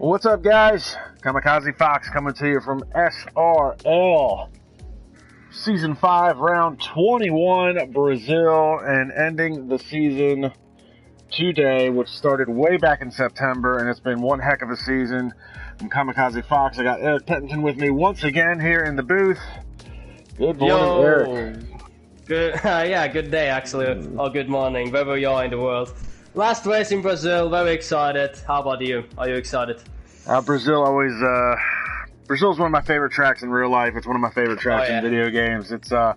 What's up, guys? KAMIKAZE-FOX coming to you from SRL. Season 5, round 21, Brazil, and ending the season today, which started way back in September, and it's been one heck of a season. I'm KAMIKAZE-FOX. I got Erik Penninton with me once again here in the booth. Good morning, Erik. Good, yeah, good day actually, or good morning, wherever you are in the world. Last race in Brazil, very excited. How about you? Are you excited? Brazil's one of my favorite tracks in real life. It's one of my favorite tracks in video games. It's a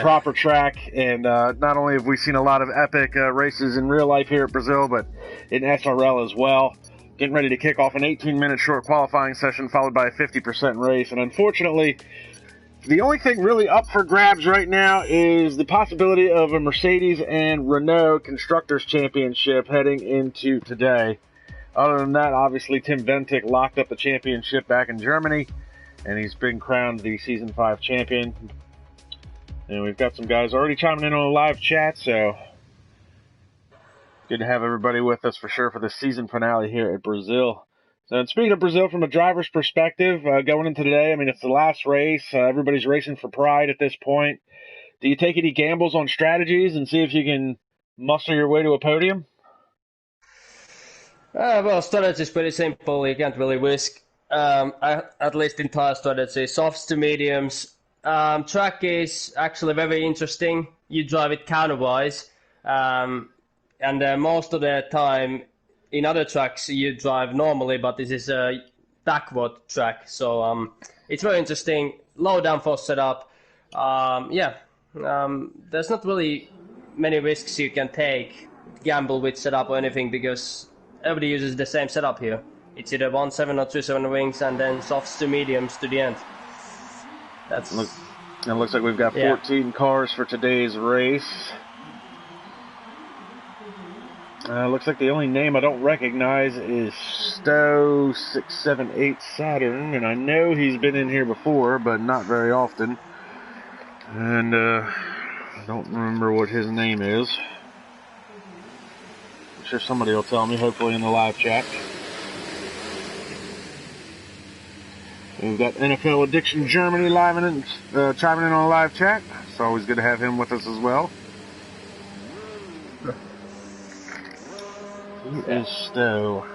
proper track, and not only have we seen a lot of epic races in real life here at Brazil, but in SRL as well. Getting ready to kick off an 18-minute short qualifying session followed by a 50% race, and unfortunately, the only thing really up for grabs right now is the possibility of a Mercedes and Renault Constructors Championship heading into today. Other than that, obviously, Tim Ventic locked up the championship back in Germany, and he's been crowned the Season 5 champion. And we've got some guys already chiming in on a live chat, so good to have everybody with us for sure for the season finale here at Brazil. So, and speaking of Brazil, from a driver's perspective, going into today, I mean, it's the last race. Everybody's racing for pride at this point. Do you take any gambles on strategies and see if you can muster your way to a podium? Well, strategy is pretty simple. You can't really risk, at least in tire strategy, softs to mediums. Track is actually very interesting. You drive it counterwise, and most of the time, in other tracks you drive normally, but this is a backward track, so it's very interesting. Low downforce setup. There's not really many risks you can take, gamble with setup or anything, because everybody uses the same setup here. It's either 1.7 or 2.7 wings, and then softs to mediums to the end. It looks like we've got 14 cars for today's race. Looks like the only name I don't recognize is Stowe678 Saturn, and I know he's been in here before, but not very often. And I don't remember what his name is. I'm sure somebody will tell me, hopefully in the live chat. We've got NFL Addiction Germany chiming in on the live chat. It's always good to have him with us as well. Who is Stowe?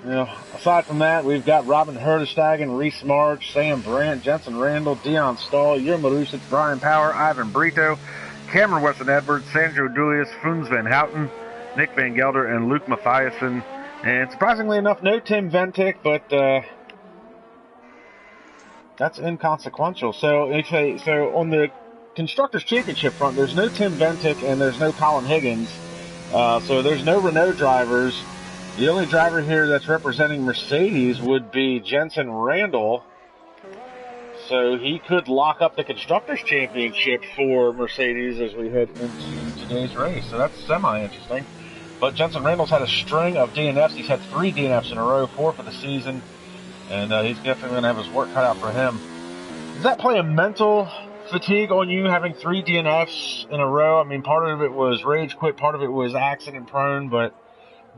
Aside from that, we've got Robin Herdestagen, Reese March, Sam Brandt, Jensen Randall, Dion Stahl, Jurgen Marusic, Brian Power, Ivan Brito, Cameron Weston Edwards, Sandro Dulius, Foons Van Houten, Nick Van Gelder, and Luke Mathiasen. And surprisingly enough, no Tim Ventic, but that's inconsequential. So on the Constructors Championship front, there's no Tim Ventic and there's no Colin Higgins. So there's no Renault drivers. The only driver here that's representing Mercedes would be Jensen Randall. So he could lock up the Constructors Championship for Mercedes as we head into today's race. So that's semi-interesting. But Jensen Randall's had a string of DNFs. He's had 3 DNFs in a row, 4 for the season. And he's definitely going to have his work cut out for him. Does that play a mental fatigue on you, having 3 DNFs in a row? I mean, part of it was rage quit, part of it was accident prone, but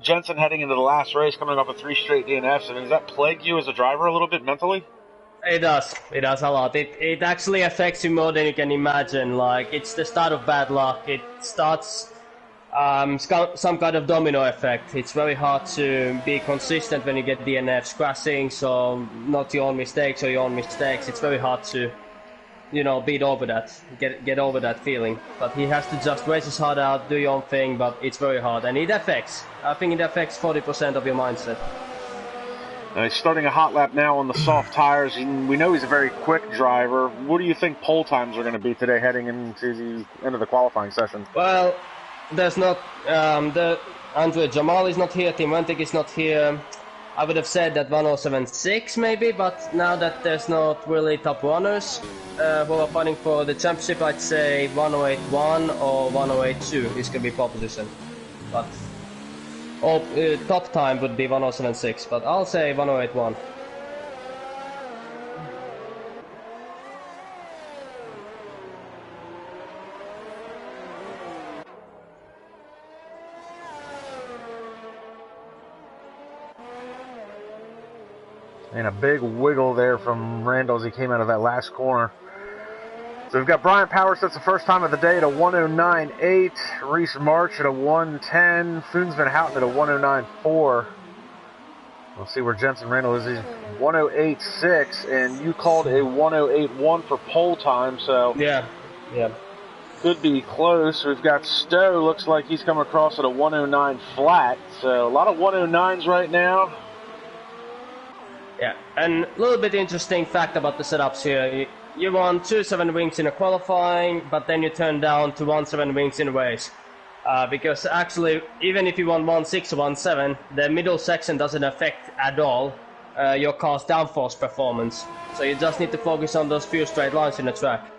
Jensen heading into the last race, coming off of 3 straight DNFs, I mean, does that plague you as a driver a little bit mentally? It does a lot. It actually affects you more than you can imagine. Like, it's the start of bad luck. It starts some kind of domino effect. It's very hard to be consistent when you get DNFs, crashing, so not your own mistakes or your own mistakes. It's very hard to beat over that, get over that feeling. But he has to just race his heart out, do your own thing, but it's very hard. And I think it affects 40% of your mindset. He's starting a hot lap now on the soft tires, and we know he's a very quick driver. What do you think pole times are going to be today heading into the end of the qualifying session? Well, there's not, Andre Jamal is not here, Tim Ventic is not here. I would have said that 107.6 maybe, but now that there's not really top runners who are fighting for the championship, I'd say 108.1 or 108.2 is going to be pole position. But top time would be 107.6, but I'll say 108.1. And a big wiggle there from Randall as he came out of that last corner. So we've got Bryant Power sets the first time of the day at a 109.8. Reese March at a 110. Foons Van Houten at a 109.4. We'll see where Jensen Randall is. He's 108.6, and you called a 108.1 for pole time, so yeah. Could be close. We've got Stowe. Looks like he's come across at a 109 flat, so a lot of 109s right now. Yeah, and a little bit interesting fact about the setups here. You won 2.7 wings in a qualifying, but then you turn down to 1.7 wings in a race. Because actually, even if you want 1.6 or 1.7, the middle section doesn't affect at all your car's downforce performance. So you just need to focus on those few straight lines in the track.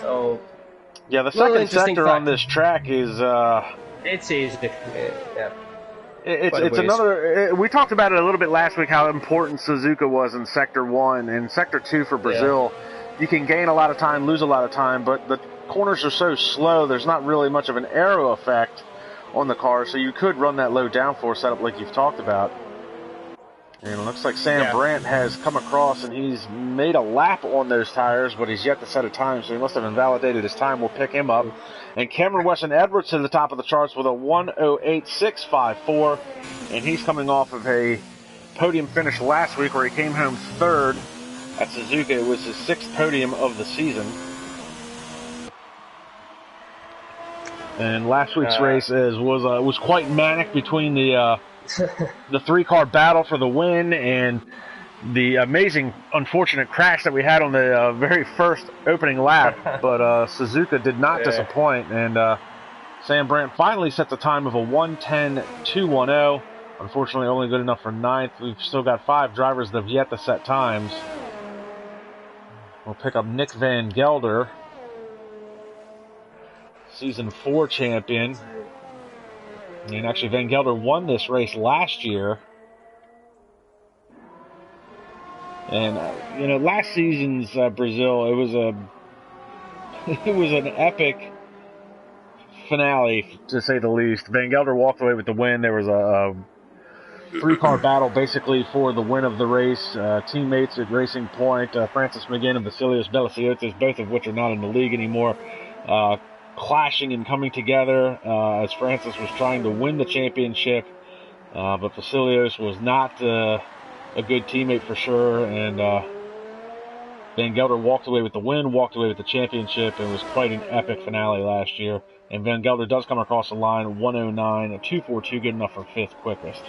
So yeah, the second sector on this track is it's easy. Yeah. It's another. We talked about it a little bit last week how important Suzuka was in Sector 1 and Sector 2 for Brazil. Yeah. You can gain a lot of time, lose a lot of time, but the corners are so slow, there's not really much of an aero effect on the car, so you could run that low downforce setup like you've talked about. And it looks like Sam Brandt has come across and he's made a lap on those tires, but he's yet to set a time, so he must have invalidated his time. We'll pick him up. And Cameron Weston Edwards to the top of the charts with a 108.654, and he's coming off of a podium finish last week where he came home third at Suzuka. It was his 6th podium of the season. And last week's race was quite manic between the 3-car battle for the win and the amazing, unfortunate crash that we had on the very first opening lap. But Suzuka did not disappoint, and Sam Brandt finally set the time of a 110.210. Unfortunately, only good enough for 9th. We've still got 5 drivers that have yet to set times. We'll pick up Nick Van Gelder, Season 4 champion. And actually, Van Gelder won this race last year. And, last season's Brazil, it was an epic finale, to say the least. Van Gelder walked away with the win. There was a 3-car battle, basically, for the win of the race. Teammates at Racing Point, Francis McGinn and Vasilios Beliciotis, both of which are not in the league anymore, clashing and coming together as Francis was trying to win the championship, but Vasilios was not a good teammate for sure, and Van Gelder walked away with the win, walked away with the championship, and it was quite an epic finale last year. And Van Gelder does come across the line 109, a 242, good enough for 5th quickest.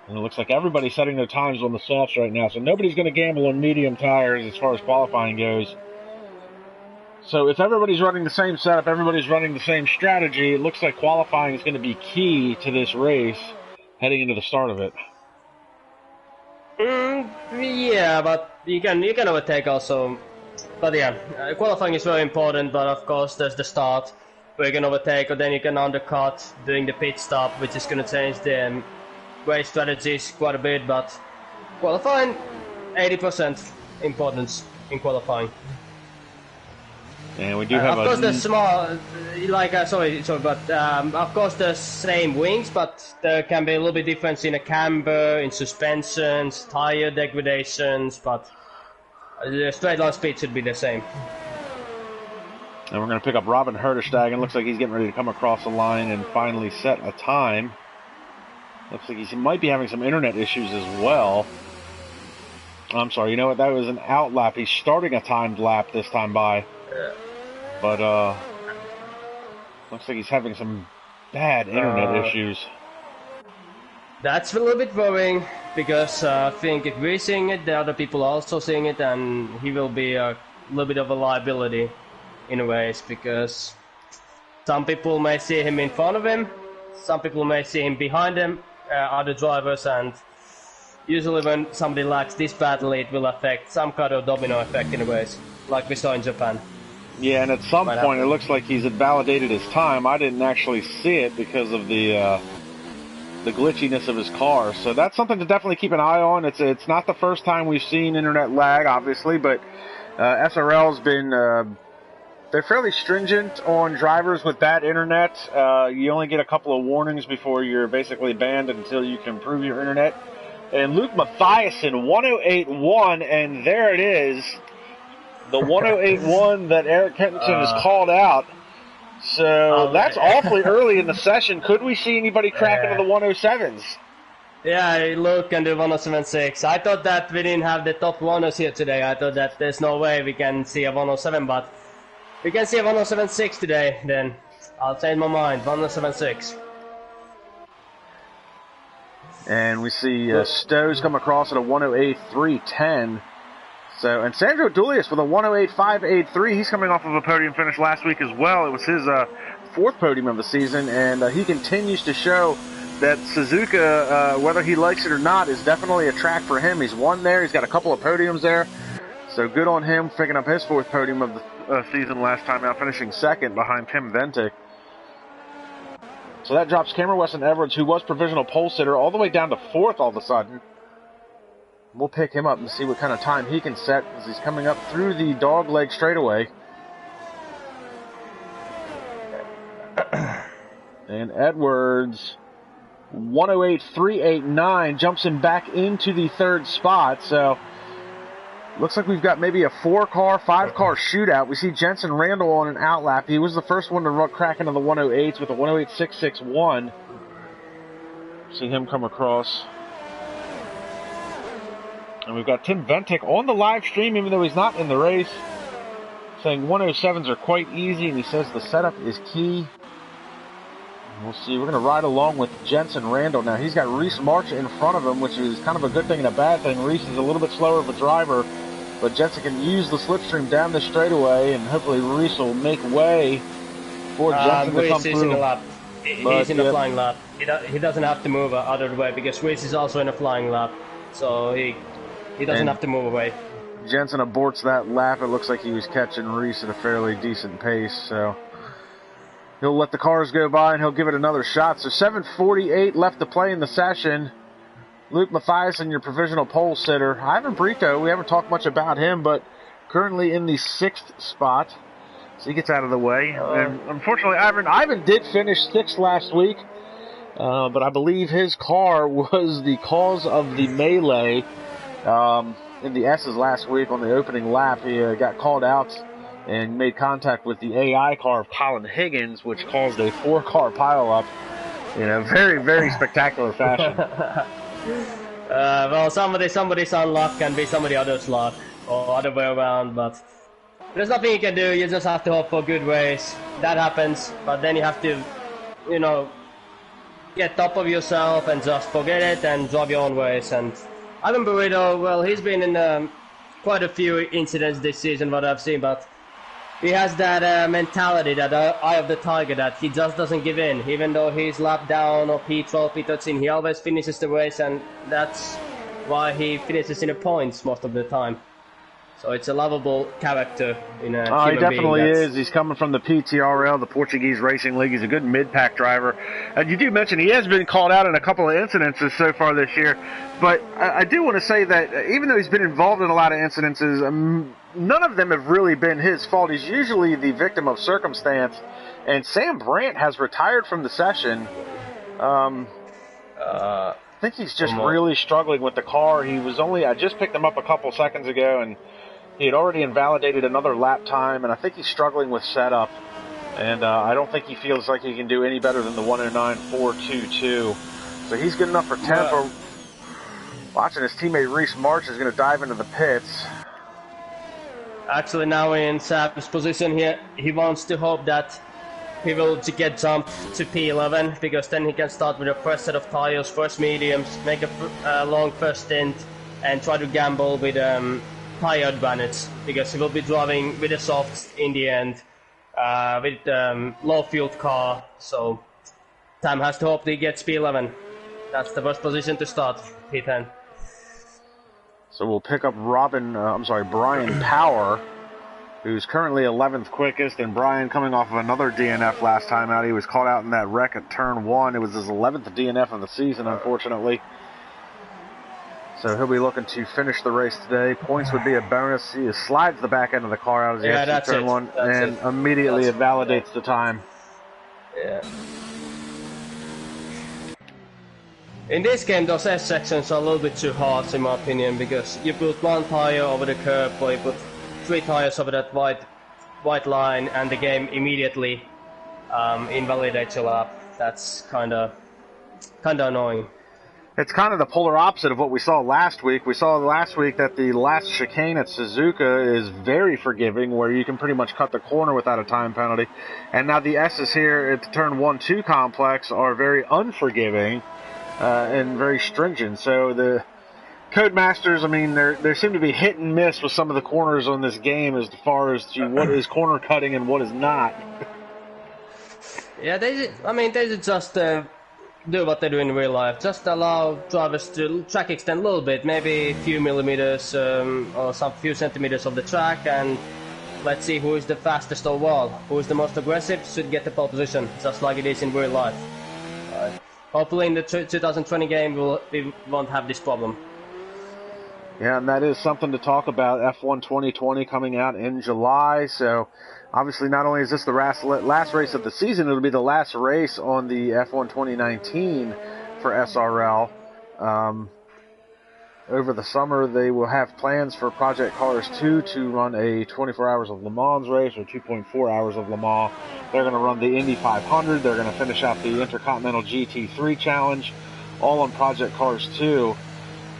And it looks like everybody's setting their times on the softs right now, so nobody's going to gamble on medium tires as far as qualifying goes. So if everybody's running the same setup, everybody's running the same strategy, it looks like qualifying is going to be key to this race heading into the start of it. Yeah, but you can overtake also. But yeah, qualifying is very important, but of course there's the start where you can overtake, or then you can undercut doing the pit stop, which is going to change the race strategies quite a bit, but qualifying, 80% importance in qualifying. And we do have of course, there's small, but of course there's same wings, but there can be a little bit difference in a camber, in suspensions, tire degradations, but the straight line speed should be the same. And we're going to pick up Robin Herderstegen. Looks like he's getting ready to come across the line and finally set a time. Looks like he might be having some internet issues as well. I'm sorry, you know what? That was an out lap. He's starting a timed lap this time by. But, looks like he's having some bad internet issues. That's a little bit worrying, because I think if we're seeing it, the other people are also seeing it, and he will be a little bit of a liability in a ways, because some people may see him in front of him, some people may see him behind him, other drivers, and usually when somebody lags this badly, it will affect some kind of domino effect in a ways, like we saw in Japan. Yeah, and at some point it looks like he's invalidated his time. I didn't actually see it because of the glitchiness of his car. So that's something to definitely keep an eye on. It's not the first time we've seen internet lag, obviously, but SRL's been they're fairly stringent on drivers with bad internet. You only get a couple of warnings before you're basically banned until you can improve your internet. And Luke Mathiasen, 108.1, and there it is. The 108.1 that Erik Penninton has called out. So that's awfully early in the session. Could we see anybody crack into the 107s? Yeah, Luke can do 107.6. I thought that we didn't have the top runners here today. I thought that there's no way we can see a 107, but we can see a 107.6 today. Then I'll change my mind. 107.6. And we see Stowe's come across at a 108.310. So, and Sandro Dulius with a 108.583. He's coming off of a podium finish last week as well. It was his fourth podium of the season, and he continues to show that Suzuka, whether he likes it or not, is definitely a track for him. He's won there. He's got a couple of podiums there. So good on him picking up his fourth podium of the season last time out, finishing second behind Tim Ventic. So that drops Cameron Weston Edwards, who was provisional pole sitter, all the way down to fourth all of a sudden. We'll pick him up and see what kind of time he can set as he's coming up through the dog leg straightaway. And Edwards, 108.389, jumps him back into the third spot. So looks like we've got maybe a 4-car, 5-car shootout. We see Jensen Randall on an outlap. He was the first one to crack into the 108s with a 108.661. See him come across. And we've got Tim Ventic on the live stream, even though he's not in the race, saying 107s are quite easy, and he says the setup is key. We'll see. We're going to ride along with Jensen Randall. Now, he's got Reese March in front of him, which is kind of a good thing and a bad thing. Reese is a little bit slower of a driver, but Jensen can use the slipstream down the straightaway, and hopefully Reese will make way for Jensen to come through. In the lap. He's in the flying lap. He doesn't have to move out of the way because Reese is also in a flying lap, so he doesn't have to move away. Jensen aborts that lap. It looks like he was catching Reese at a fairly decent pace, so he'll let the cars go by and he'll give it another shot. So 7:48 left to play in the session. Luke Mathiasen, your provisional pole sitter. Ivan Brito, we haven't talked much about him, but currently in the 6th spot. So he gets out of the way. And unfortunately, Ivan did finish 6th last week, but I believe his car was the cause of the melee in the S's last week on the opening lap. He got called out and made contact with the AI car of Colin Higgins, which caused a 4-car pileup in a very, very spectacular fashion. Well, somebody's luck can be somebody else's luck, or other way around, but there's nothing you can do. You just have to hope for a good race. That happens, but then you have to, get top of yourself and just forget it and drive your own race. And Ivan Burrito, well, he's been in quite a few incidents this season, what I've seen, but he has that mentality, that eye of the tiger, that he just doesn't give in. Even though he's lapped down or P12, P13, he always finishes the race, and that's why he finishes in the points most of the time. So it's a lovable character in a human he definitely being. is. He's coming from the PTRL, the Portuguese Racing League. He's a good mid-pack driver. And you do mention he has been called out in a couple of incidences so far this year. But I do want to say that even though he's been involved in a lot of incidences, none of them have really been his fault. He's usually the victim of circumstance. And Sam Brandt has retired from the session. I think he's just really struggling with the car. I just picked him up a couple seconds ago, and he had already invalidated another lap time, and I think he's struggling with setup. And I don't think he feels like he can do any better than the 109.422. So he's good enough for 10th. Watching his teammate Reese March is going to dive into the pits. Actually, now in Sam's position here, he wants to hope that he will get jumped to P11, because then he can start with a fresh set of tires, first mediums, make a long first stint, and try to gamble with tire advantage, because he will be driving with a soft in the end, with low fueled car. So Sam has to hope he gets P11. That's the first position to start, P10. So we'll pick up Brian Power, who's currently 11th quickest, and Brian coming off of another DNF last time out. He was caught out in that wreck at turn 1. It was his 11th DNF of the season, unfortunately. So he'll be looking to finish the race today. Points would be a bonus. He slides the back end of the car out as he has to turn one, and immediately it validates the time. Yeah. In this game, those S sections are a little bit too hard, in my opinion, because you put one tire over the curb, or you put 3 tires over that white line, and the game immediately invalidates your lap. That's kind of annoying. It's kind of the polar opposite of what we saw last week. We saw last week that the last chicane at Suzuka is very forgiving, where you can pretty much cut the corner without a time penalty. And now the S's here at the turn 1-2 complex are very unforgiving and very stringent. So the Codemasters, I mean, there seem to be hit and miss with some of the corners on this game as far as to what is corner cutting and what is not. Yeah, they should just do what they do in real life. Just allow drivers to track extend a little bit, maybe a few millimeters or some few centimeters of the track, and let's see who is the fastest overall. Who is the most aggressive should get the pole position, just like it is in real life. Hopefully in the 2020 game we won't have this problem. Yeah, and that is something to talk about. F1 2020 coming out in July, so obviously not only is this the last race of the season, it'll be the last race on the F1 2019 for SRL. Over the summer, they will have plans for Project Cars 2 to run a 24 Hours of Le Mans race, or 2.4 Hours of Le Mans. They're going to run the Indy 500. They're going to finish out the Intercontinental GT3 Challenge, all on Project Cars 2.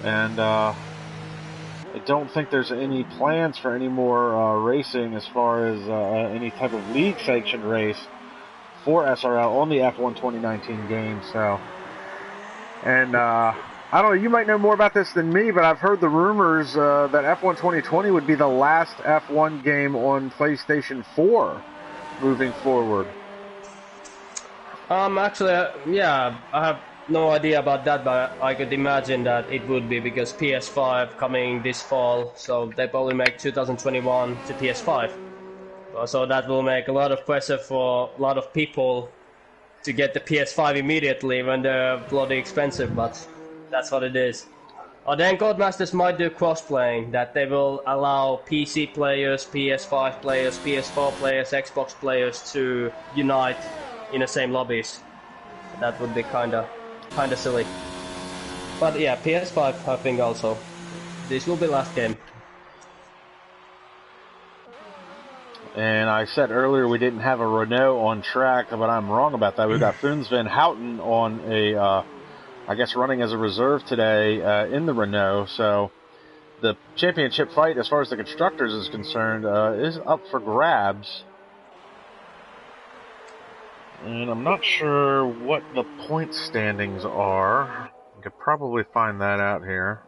And I don't think there's any plans for any more racing as far as any type of league-sanctioned race for SRL on the F1 2019 game. So, and I don't know, you might know more about this than me, but I've heard the rumors that F1 2020 would be the last F1 game on PlayStation 4 moving forward. Actually, yeah, I have no idea about that, but I could imagine that it would be, because PS5 coming this fall, so they probably make 2021 to PS5. So that will make a lot of pressure for a lot of people to get the PS5 immediately when they're bloody expensive, but that's what it is. Or then Codemasters might do cross-playing, that they will allow PC players, PS5 players, PS4 players, Xbox players to unite in the same lobbies. That would be kinda silly. But yeah, PS5 I think also. This will be last game. And I said earlier we didn't have a Renault on track, but I'm wrong about that. We've got Funes Van Houten on a, I guess running as a reserve today in the Renault. So the championship fight as far as the constructors is concerned is up for grabs. And I'm not sure what the point standings are. You could probably find that out here.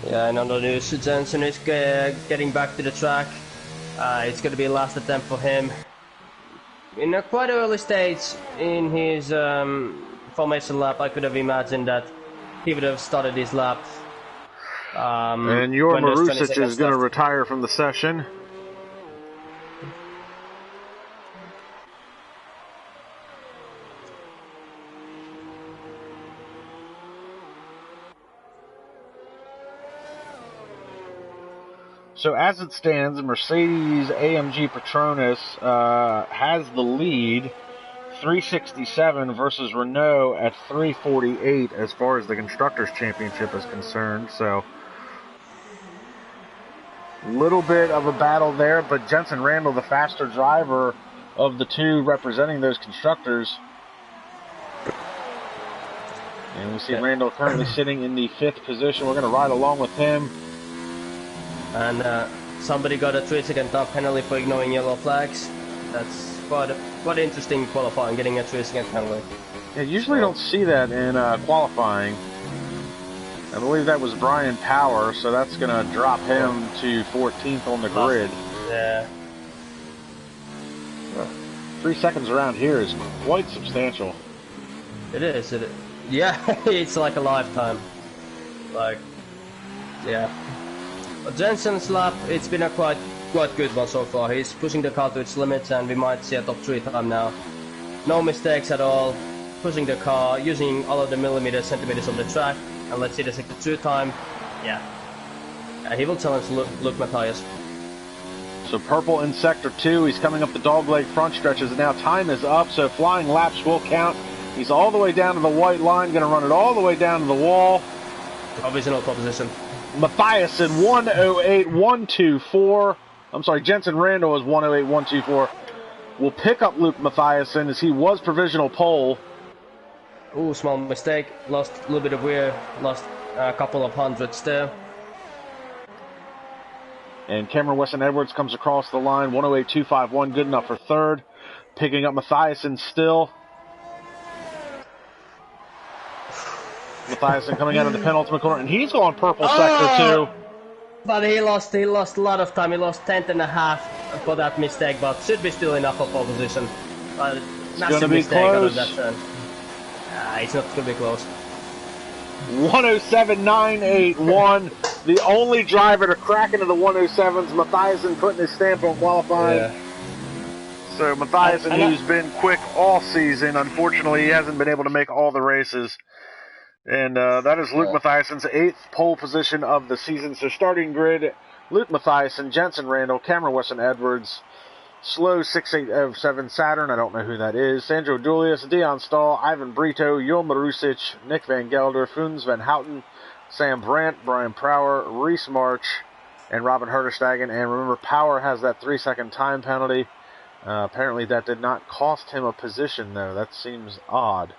Yeah, and on the news, Jensen is getting back to the track. It's going to be a last attempt for him. In a quite early stage in his formation lap, I could have imagined that he would have started his lap. And your Marusic is going to retire from the session. So as it stands, Mercedes-AMG Petronas has the lead, 367 versus Renault at 348 as far as the Constructors' Championship is concerned. So little bit of a battle there, but Jensen Randall, the faster driver of the two representing those constructors. And we see Randall currently sitting in the 5th position. We're going to ride along with him. And somebody got a 3-second top penalty for ignoring yellow flags. That's quite interesting qualifying, getting a 3-second penalty. Yeah, usually don't see that in qualifying. I believe that was Brian Power, so that's going to drop him to 14th on the grid. Yeah. 3 seconds around here is quite substantial. It is. Yeah, it's like a lifetime. Like, yeah. But Jensen's lap, it's been a quite good one so far. He's pushing the car to its limits, and we might see a top 3 time now. No mistakes at all. Pushing the car, using all of the millimeters, centimeters of the track, and let's see the sector 2 time. Yeah. He will challenge Luke Matthias. So Purple in Sector 2, he's coming up the dogleg front stretches, and now time is up, so flying laps will count. He's all the way down to the white line, going to run it all the way down to the wall. Provisional pole position. Matthiasen 108.124. I'm sorry, Jensen Randall is 108.124. Will pick up Luke Matthiasen as he was provisional pole. Ooh, small mistake. Lost a little bit of wear. Lost a couple of hundreds there. And Cameron Weston-Edwards comes across the line, 108.251, good enough for third. Picking up Matthiasen still. Matthiasen coming out of the penultimate corner, and he's going purple sector 2. But he lost a lot of time. He lost 10.5 for that mistake, but should be still enough for pole position. It's going to be close. It's not going to be close. 107.981. The only driver to crack into the 107s. Matthiasen putting his stamp on qualifying. Yeah. So Matthiasen, who's been quick all season, unfortunately he hasn't been able to make all the races. And that is Luke Matthiasen's 8th pole position of the season. So starting grid, Luke Matthiasen, Jensen Randall, Cameron Weston-Edwards, Slow 6807 Saturn, I don't know who that is, Sandro Julius, Dion Stahl, Ivan Brito, Joel Marusic, Nick Van Gelder, Funes Van Houten, Sam Brandt, Brian Prower, Reese March, and Robin Herterstagen. And remember, Power has that 3-second time penalty. Apparently that did not cost him a position, though. That seems odd.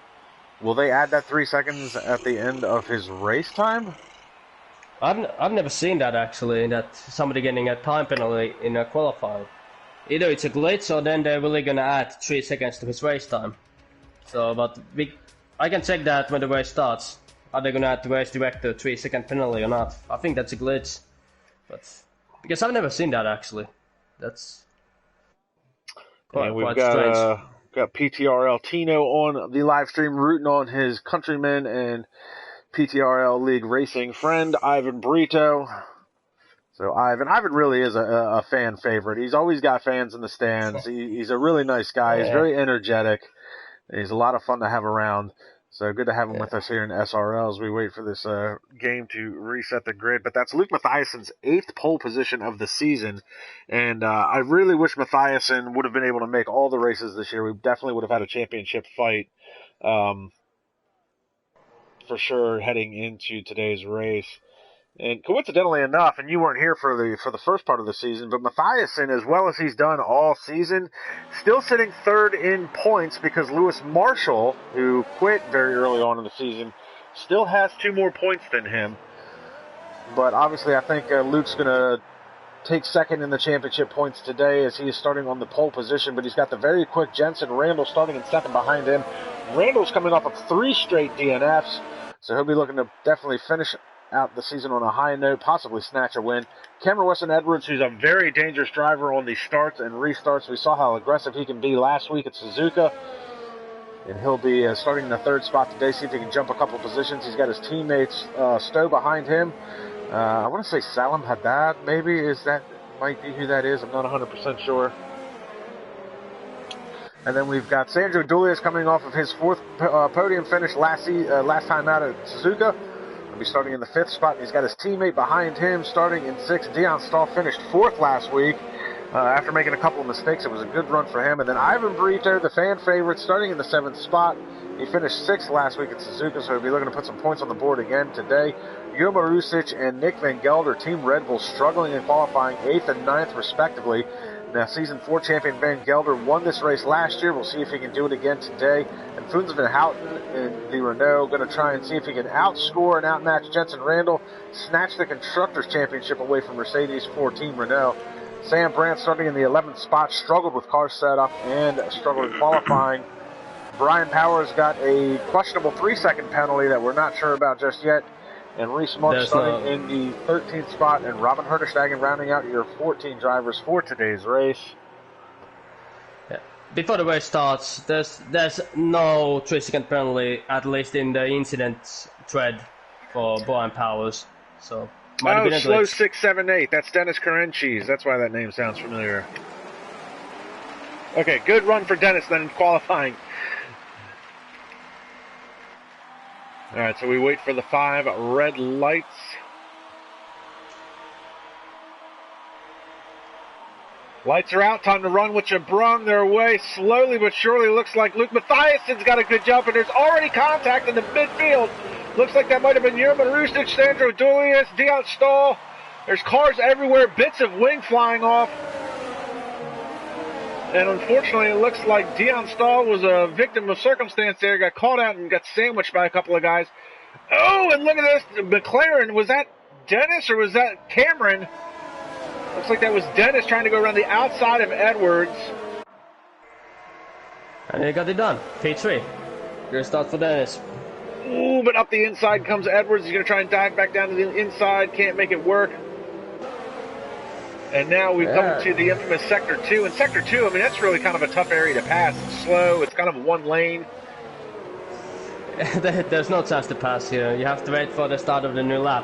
Will they add that 3 seconds at the end of his race time? I've never seen that, actually, that somebody getting a time penalty in a qualifying. Either it's a glitch, or then they're really going to add 3 seconds to his race time. So, but I can check that when the race starts. Are they going to add the race director 3-second penalty or not? I think that's a glitch. But because I've never seen that, actually. That's quite strange. Got PTRL Tino on the live stream, rooting on his countryman and PTRL League racing friend, Ivan Brito. So Ivan really is a fan favorite. He's always got fans in the stands. He's a really nice guy. He's very energetic. He's a lot of fun to have around. So good to have him with us here in SRL as we wait for this game to reset the grid. But that's Luke Matthiasen's 8th pole position of the season. And I really wish Matthiasen would have been able to make all the races this year. We definitely would have had a championship fight for sure heading into today's race. And coincidentally enough, and you weren't here for the first part of the season, but Matthiasen, as well as he's done all season, still sitting third in points because Lewis Marshall, who quit very early on in the season, still has 2 more points than him. But obviously I think Luke's going to take second in the championship points today as he is starting on the pole position, but he's got the very quick Jensen Randall starting in second behind him. Randall's coming off of 3 straight DNFs, so he'll be looking to definitely finish out the season on a high note, possibly snatch a win. Cameron Weston-Edwards, who's a very dangerous driver on the starts and restarts. We saw how aggressive he can be last week at Suzuka. And he'll be starting in the 3rd spot today, see if he can jump a couple positions. He's got his teammates Stowe behind him. I want to say Salim Haddad, maybe, might be who that is. I'm not 100% sure. And then we've got Sandro Julius coming off of his 4th podium finish last time out at Suzuka. He'll be starting in the 5th spot, and he's got his teammate behind him starting in 6th. Dion Stahl finished 4th last week after making a couple of mistakes. It was a good run for him. And then Ivan Brito, the fan favorite, starting in the 7th spot. He finished 6th last week at Suzuka, so he'll be looking to put some points on the board again today. Joma Rusic and Nick Van Gelder, Team Red Bull, struggling in qualifying 8th and 9th respectively. Now, Season 4 champion Van Gelder won this race last year. We'll see if he can do it again today. And Funes Van Houten in the Renault going to try and see if he can outscore and outmatch Jensen Randall, snatch the Constructors' Championship away from Mercedes for Team Renault. Sam Brandt starting in the 11th spot, struggled with car setup and struggled in qualifying. Brian Powers got a questionable 3-second penalty that we're not sure about just yet. And Reese March starting in the 13th spot, and Robin Herterstagen rounding out your 14 drivers for today's race. Yeah. Before the race starts, there's no 3-second penalty, at least in the incident thread for Brian Powers. So Slow 678. That's Dennis Carenchis. That's why that name sounds familiar. Okay, good run for Dennis then in qualifying. All right, so we wait for the 5 red lights. Lights are out. Time to run with LeBrun. Their way slowly but surely. Looks like Luke Mathiassen's got a good jump, and there's already contact in the midfield. Looks like that might have been Yerman Rustic, Sandro Dulius, Dion Stahl. There's cars everywhere, bits of wing flying off. And unfortunately, it looks like Dion Stahl was a victim of circumstance there. Got caught out and got sandwiched by a couple of guys. Oh, and look at this. McLaren, was that Dennis or was that Cameron? Looks like that was Dennis trying to go around the outside of Edwards. And he got it done. P3. Good start for Dennis. Ooh, but up the inside comes Edwards. He's going to try and dive back down to the inside. Can't make it work. And now we've come to the infamous Sector 2. And Sector 2, I mean, that's really kind of a tough area to pass. It's slow. It's kind of one lane. There's no chance to pass here. You have to wait for the start of the new lap.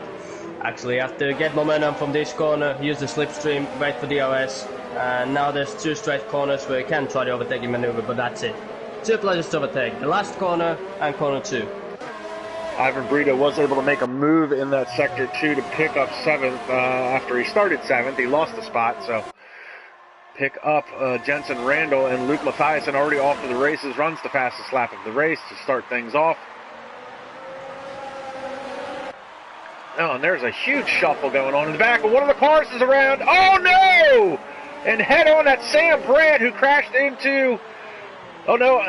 Actually, you have to get momentum from this corner, use the slipstream, wait for DRS. And now there's 2 straight corners where you can try the overtaking maneuver, but that's it. 2 places to overtake. The last corner and corner 2. Ivan Brito was able to make a move in that Sector 2 to pick up 7th after he started 7th. He lost the spot, so pick up Jensen Randall, and Luke Mathiasen already off to the races, runs the fastest lap of the race to start things off. Oh, and there's a huge shuffle going on in the back, and one of the cars is around. Oh, no! And head on, that Sam Brandt who crashed into... Oh, no,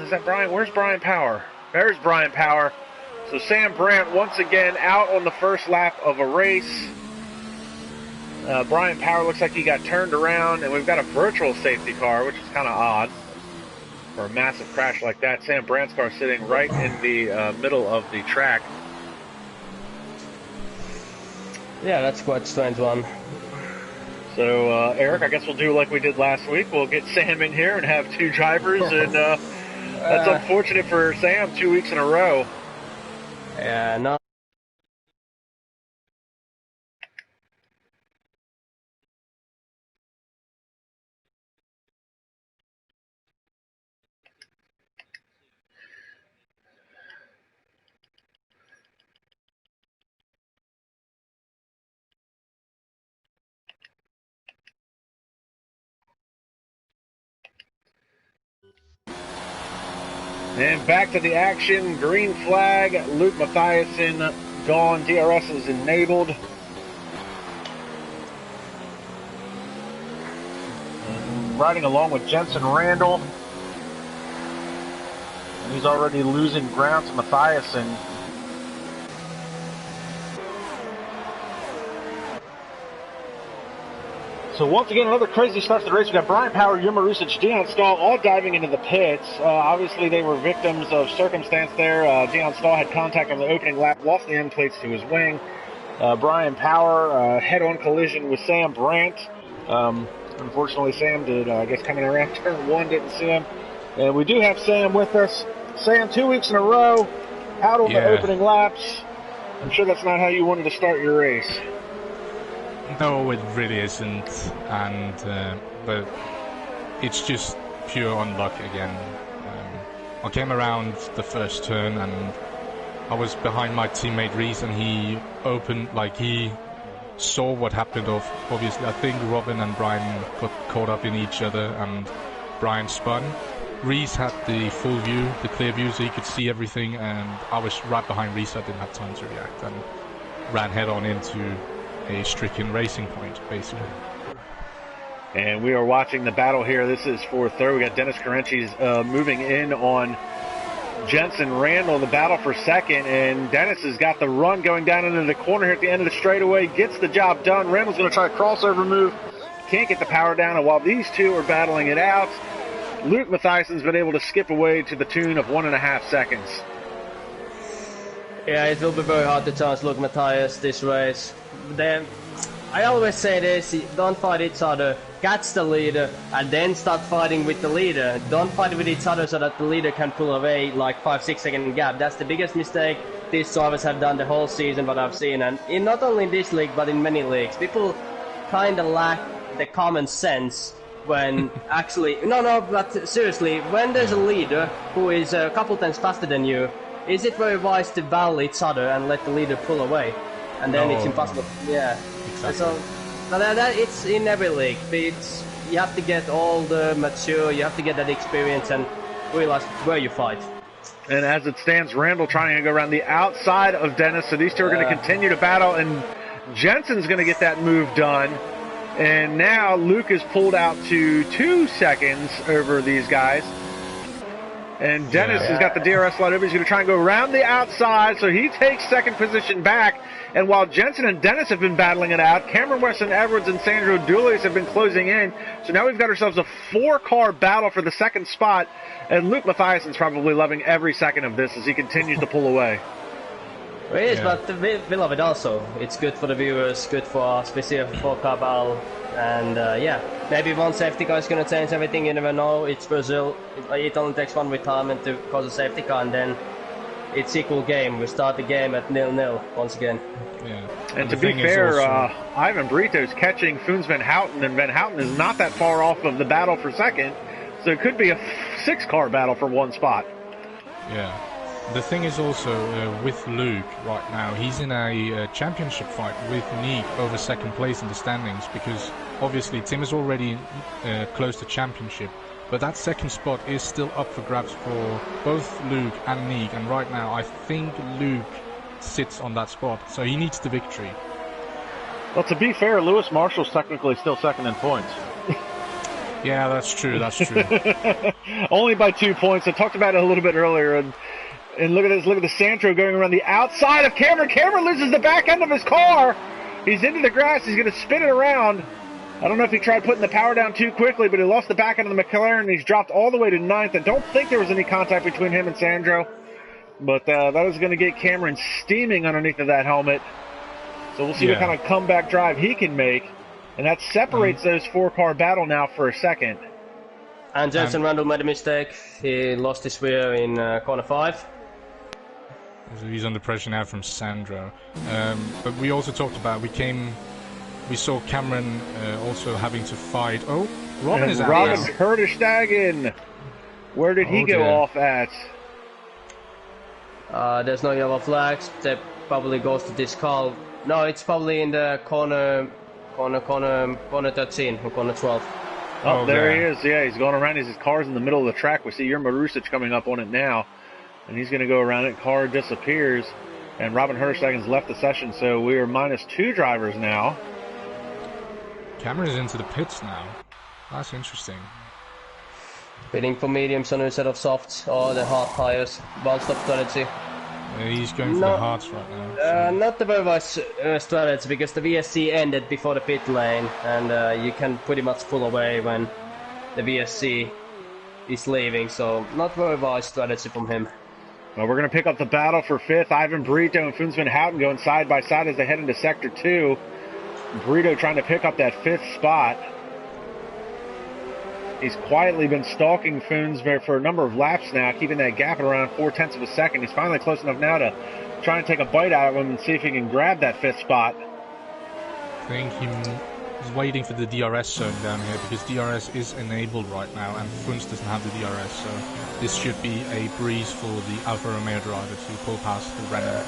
is that Brian? Where's Brian Power? There's Brian Power. So Sam Brandt once again out on the first lap of a race. Brian Power looks like he got turned around, and we've got a virtual safety car, which is kind of odd for a massive crash like that. Sam Brandt's car sitting right in the middle of the track. Yeah, that's quite a strange one. So, Eric, I guess we'll do like we did last week. We'll get Sam in here and have 2 drivers, and that's unfortunate for Sam, 2 weeks in a row. Yeah, no. And back to the action. Green flag. Luke Mathiasen gone. DRS is enabled. And riding along with Jensen Randall. And he's already losing ground to Mathiasen. So once again, another crazy start to the race. We've got Brian Power, Yerma Rusic, Dion Stahl all diving into the pits. Obviously, they were victims of circumstance there. Dion Stahl had contact on the opening lap, lost the end plates to his wing. Brian Power, head-on collision with Sam Brandt. Unfortunately, Sam did, I guess, coming around turn 1, didn't see him. And we do have Sam with us. Sam, 2 weeks in a row, out on the opening laps. I'm sure that's not how you wanted to start your race. No, it really isn't, and but it's just pure unluck again. I came around the first turn, and I was behind my teammate Reese, and he opened, like he saw what happened. Obviously, I think Robin and Brian got caught up in each other, and Brian spun. Reese had the full view, the clear view, so he could see everything, and I was right behind Reese. I didn't have time to react, and ran head on into a stricken racing point, basically. And we are watching the battle here. This is for third. We got Dennis Carenchi's moving in on Jensen Randall, the battle for second, and Dennis has got the run going down into the corner here at the end of the straightaway, gets the job done. Randall's going to try a crossover move, can't get the power down, and while these two are battling it out, Luke Mathiasen's been able to skip away to the tune of 1.5 seconds. Yeah, it will be very hard to challenge Luke Mathias this race. I always say this, don't fight each other, catch the leader, and then start fighting with the leader. Don't fight with each other so that the leader can pull away like 5-6 second gap. That's the biggest mistake these drivers have done the whole season, what I've seen. And not only in this league, but in many leagues. People kind of lack the common sense when actually... No, but seriously, when there's a leader who is a couple times faster than you, is it very wise to battle each other and let the leader pull away? And then it's impossible. Yeah. Exactly. So that it's in every league. You have to get all the mature, you have to get that experience and realize where you fight. And as it stands, Randall trying to go around the outside of Dennis, so these two are going to continue to battle, and Jensen's going to get that move done. And now Luke is pulled out to 2 seconds over these guys. And Dennis has got the DRS slide over. He's going to try and go around the outside, so he takes second position back. And while Jensen and Dennis have been battling it out, Cameron Weston Edwards and Sandro Dulius have been closing in. So now we've got ourselves a 4-car battle for the second spot. And Luke Mathiassen's probably loving every second of this as he continues to pull away. It is, but we love it also. It's good for the viewers, good for us. We see a 4-car battle. And maybe one safety car is going to change everything. You never know. It's Brazil. It only takes one retirement to cause a safety car, and then it's equal game. We start the game at 0-0 once again. Yeah. And to be fair, Ivan Brito's catching Foons Van Houten, and Van Houten is not that far off of the battle for second, so it could be a 6-car battle for one spot. Yeah. The thing is also with Luke right now, he's in a championship fight with Nick over second place in the standings, because obviously Tim is already close to championship, but that second spot is still up for grabs for both Luke and Nick, and right now I think Luke sits on that spot, so he needs the victory. Well, to be fair, Lewis Marshall's technically still second in points. Yeah, that's true, that's true. Only by 2 points. I talked about it a little bit earlier, and look at this, look at the Sandro going around the outside of Cameron. Cameron loses the back end of his car. He's into the grass, he's going to spin it around. I don't know if he tried putting the power down too quickly, but he lost the back end of the McLaren, and he's dropped all the way to 9th. I don't think there was any contact between him and Sandro, but that is going to get Cameron steaming underneath of that helmet. So we'll see what kind of comeback drive he can make, and that separates those 4-car battle now for a second. And Jensen Randall made a mistake. He lost his rear in corner 5. So he's under pressure now from Sandro. But we also talked about, we saw Cameron also having to fight. Oh, Robin is out. Robin Herdestagen. Where did he go off at? There's no yellow flags. That probably goes to this call. No, it's probably in the corner 13 or corner 12. Oh, there he is. Yeah, he's going around. His car's in the middle of the track. We see Yerma Rusic coming up on it now. And he's going to go around it. Car disappears. And Robin Herdestagen's left the session, so we are -2 drivers now. Cameron's into the pits now. That's interesting. Bidding for mediums on instead of softs or the hard tires. Ball stop strategy. He's going for the hards right now. So. Not the very wise strategy, because the VSC ended before the pit lane, and you can pretty much pull away when the VSC is leaving, so not very wise strategy from him. Well, we're going to pick up the battle for 5th. Ivan Brito and Foons Van Houten going side by side as they head into Sector 2. Brito trying to pick up that 5th spot. He's quietly been stalking Foons for a number of laps now, keeping that gap at around 0.4 of a second. He's finally close enough now to try and take a bite out of him and see if he can grab that 5th spot. I think he's waiting for the DRS zone down here, because DRS is enabled right now and Foons doesn't have the DRS, so this should be a breeze for the Alfa Romeo driver to pull past the Renault.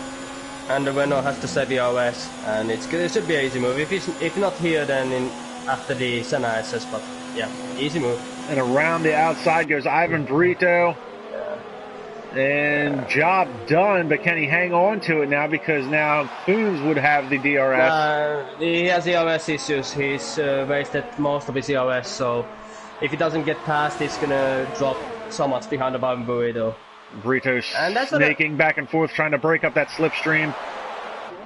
And the Renault has to set DRS, and it should be an easy move. If not here, then after the Senna SS, but yeah, easy move. And around the outside goes Ivan Brito. And job done, but can he hang on to it now, because now Foons would have the DRS? He has DRS issues. He's wasted most of his DRS, so if he doesn't get past, he's going to drop so much behind the Ivan Brito. Brito's snaking back and forth, trying to break up that slipstream.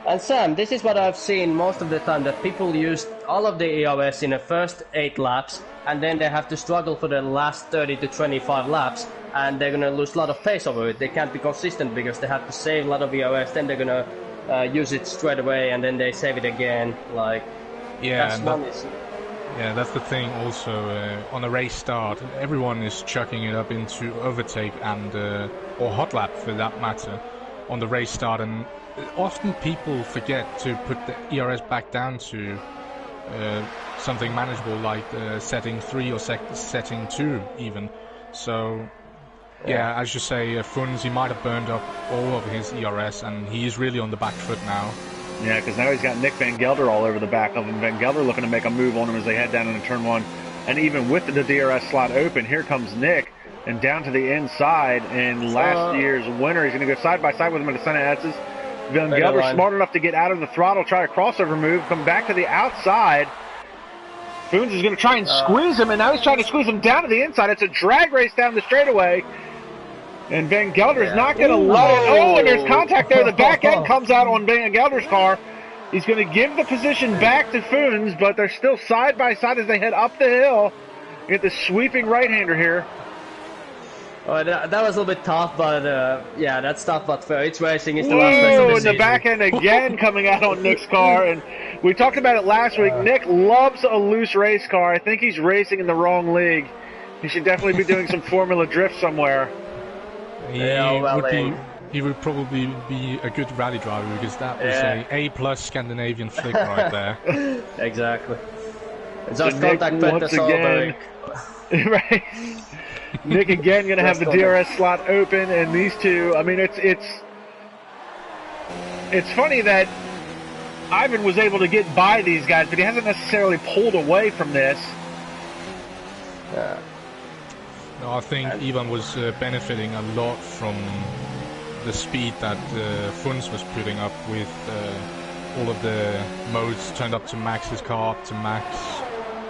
And Sam, this is what I've seen most of the time, that people use all of the ERS in the first 8 laps, and then they have to struggle for the last 30 to 25 laps, and they're going to lose a lot of pace over it. They can't be consistent because they have to save a lot of ERS, then they're going to use it straight away, and then they save it again. That's the thing also. On a race start, everyone is chucking it up into overtake and or hot lap for that matter on the race start, and often people forget to put the ERS back down to something manageable, like setting 3 or setting 2 even. So Yeah, as you say, Funz, he might have burned up all of his ERS, and he's really on the back foot now. Yeah, because now he's got Nick Van Gelder all over the back of him. Van Gelder looking to make a move on him as they head down into turn 1. And even with the DRS slot open, here comes Nick, and down to the inside. And last year's winner, he's going to go side by side with him at the center X's. Van Gelder smart enough to get out of the throttle, try a crossover move, come back to the outside. Funz is going to try and squeeze him, and now he's trying to squeeze him down to the inside. It's a drag race down the straightaway. And Van Gelder is not going to let it. Oh, and there's contact there. The back end comes out on Van Gelder's car. He's going to give the position back to Funz, but they're still side by side as they head up the hill. You get the sweeping right-hander here. Oh, that was a little bit tough, but yeah, that's tough, but fair. It's racing. It's the last race of the season. And the back end again coming out on Nick's car. And we talked about it last week. Nick loves a loose race car. I think he's racing in the wrong league. He should definitely be doing some Formula Drift somewhere. He would probably be a good rally driver, because that was a A+ Scandinavian flick right there. Exactly. Just contact Petter Solberg. Right. Nick again going to have the DRS slot open, and these two, I mean, it's funny that Ivan was able to get by these guys, but he hasn't necessarily pulled away from this. Yeah. No, I think Ivan was benefiting a lot from the speed that Funz was putting up with all of the modes turned up to max, his car up to max.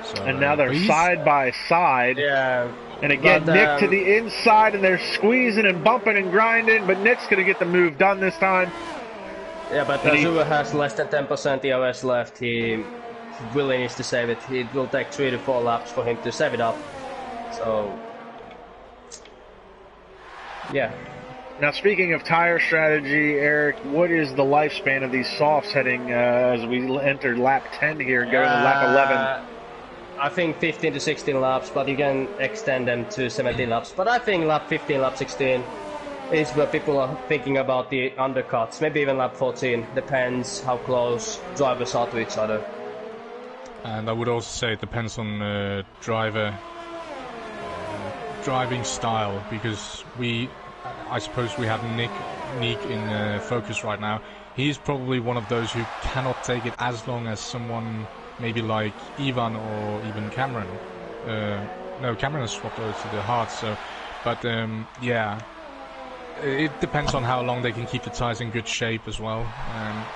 So, and now they're side by side. Yeah. And again, Nick to the inside, and they're squeezing and bumping and grinding, but Nick's going to get the move done this time. Yeah, but Azure has less than 10% EOS left. He really needs to save it. It will take 3 to 4 laps for him to save it up. So, yeah. Now, speaking of tire strategy, Eric, what is the lifespan of these softs heading as we enter lap 10 here, going to lap 11? I think 15 to 16 laps, but you can extend them to 17 laps. But I think lap 15, lap 16 is where people are thinking about the undercuts. Maybe even lap 14. Depends how close drivers are to each other. And I would also say it depends on driving style, because I suppose we have Nick in focus right now. He's probably one of those who cannot take it as long as someone maybe like Ivan or even Cameron. No, Cameron has swapped over to the hards, so, but yeah, it depends on how long they can keep the tires in good shape as well.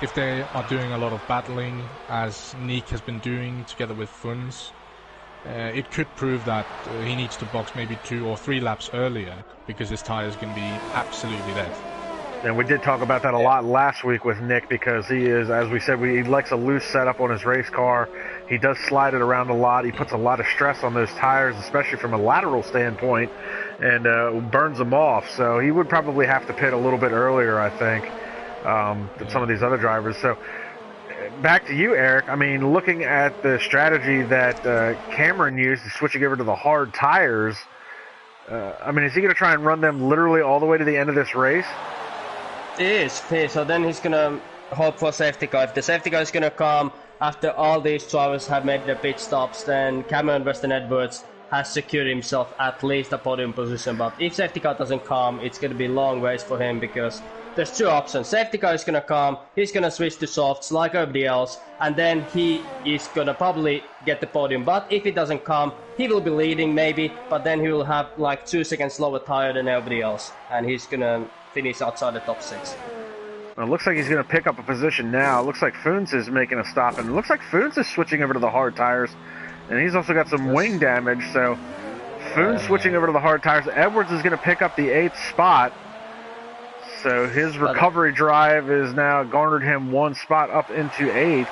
If they are doing a lot of battling, as Nick has been doing together with Funz, it could prove that he needs to box maybe 2 or 3 laps earlier, because his tires can be absolutely dead. And we did talk about that a lot last week with Nick, because he is, as we said, he likes a loose setup on his race car. He does slide it around a lot. He puts a lot of stress on those tires, especially from a lateral standpoint, and burns them off. So he would probably have to pit a little bit earlier, I think, than some of these other drivers. So back to you, Eric. I mean, looking at the strategy that Cameron used, switching over to the hard tires, I mean, is he going to try and run them literally all the way to the end of this race? It is. So then he's gonna hope for safety car. If the safety car is gonna come after all these drivers have made their pit stops, then Cameron Weston Edwards has secured himself at least a podium position. But if safety car doesn't come, it's gonna be a long race for him, because there's 2 options. Safety car is gonna come, he's gonna switch to softs like everybody else, and then he is gonna probably get the podium. But if it doesn't come, he will be leading maybe, but then he will have like 2 seconds slower tire than everybody else, and he's gonna finish outside the top 6. Well, it looks like he's going to pick up a position now. It looks like Funz is making a stop, and it looks like Funz is switching over to the hard tires, and he's also got some wing damage. So Funz switching over to the hard tires. Edwards is going to pick up the 8th spot. So his recovery drive is now garnered him 1 spot up into 8th.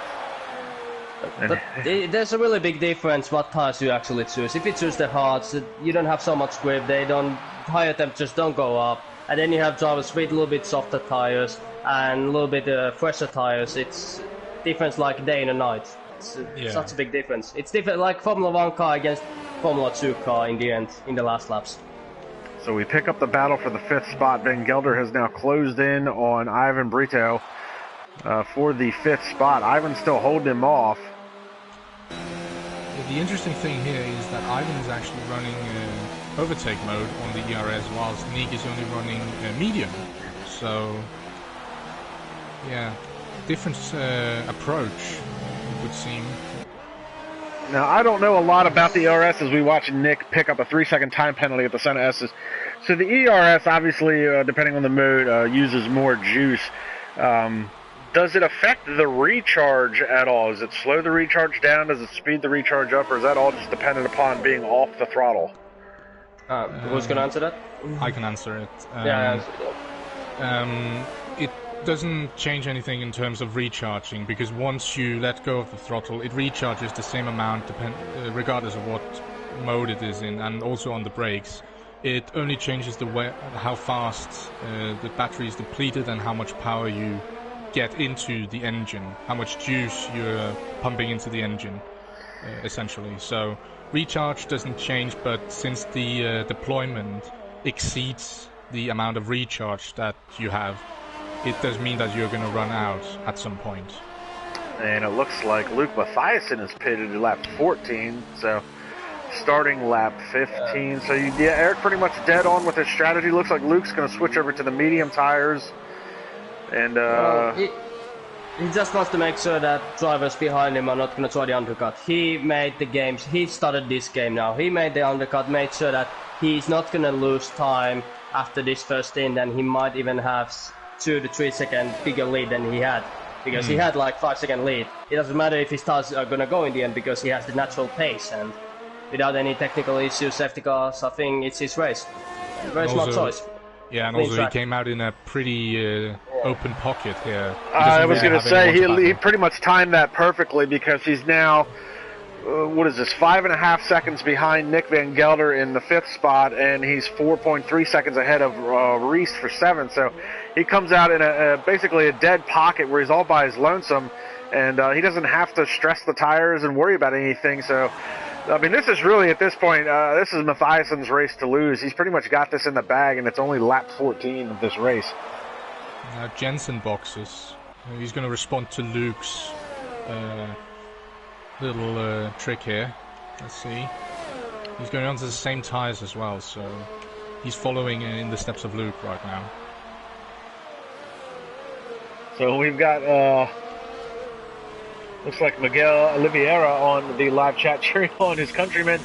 But there's a really big difference what tires you actually choose. If you choose the hards, you don't have so much grip. Tire temperatures don't go up. And then you have drivers with a little bit softer tires and a little bit fresher tires. It's difference like day and night. It's such a big difference. It's different, like Formula 1 car against Formula 2 car in the end, in the last laps. So we pick up the battle for the 5th spot. Van Gelder has now closed in on Ivan Brito for the 5th spot. Ivan's still holding him off. The interesting thing here is that Ivan is actually running overtake mode on the ERS, whilst Nick is only running medium. So, yeah, different approach, it would seem. Now, I don't know a lot about the ERS as we watch Nick pick up a 3-second time penalty at the Senna S's. So the ERS, obviously, depending on the mode, uses more juice. Does it affect the recharge at all? Does it slow the recharge down? Does it speed the recharge up? Or is that all just dependent upon being off the throttle? Who's going to answer that? I can answer it. It doesn't change anything in terms of recharging, because once you let go of the throttle, it recharges the same amount regardless of what mode it is in, and also on the brakes. It only changes the way, how fast the battery is depleted and how much power you get into the engine, how much juice you're pumping into the engine, essentially. So recharge doesn't change, but since the deployment exceeds the amount of recharge that you have, it does mean that you're going to run out at some point. And it looks like Luke Mathiasen is pitted at lap 14, so starting lap 15. So yeah, Erik pretty much dead on with his strategy. Looks like Luke's going to switch over to the medium tires. And he just wants to make sure that drivers behind him are not going to try the undercut. He made the games, he started this game now. He made the undercut, made sure that he's not going to lose time after this first stint, and he might even have 2 to 3 second bigger lead than he had. Because he had like 5-second lead. It doesn't matter if his tires are going to go in the end, because he has the natural pace, and without any technical issues, safety cars, I think it's his race. Very smart choice. Yeah, and also he came out in a pretty open pocket here. I was going to say, he pretty much timed that perfectly, because he's now, what is this, 5.5 seconds behind Nick Van Gelder in the 5th spot, and he's 4.3 seconds ahead of Reese for 7th. So he comes out in basically a dead pocket where he's all by his lonesome, and he doesn't have to stress the tires and worry about anything. So, I mean, this is really, at this point, this is Mathiasen's race to lose. He's pretty much got this in the bag, and it's only lap 14 of this race. Jensen boxes. He's going to respond to Luke's little trick here. Let's see. He's going onto the same tires as well, so he's following in the steps of Luke right now. So we've got, looks like Miguel Oliveira on the live chat cheering on his countryman,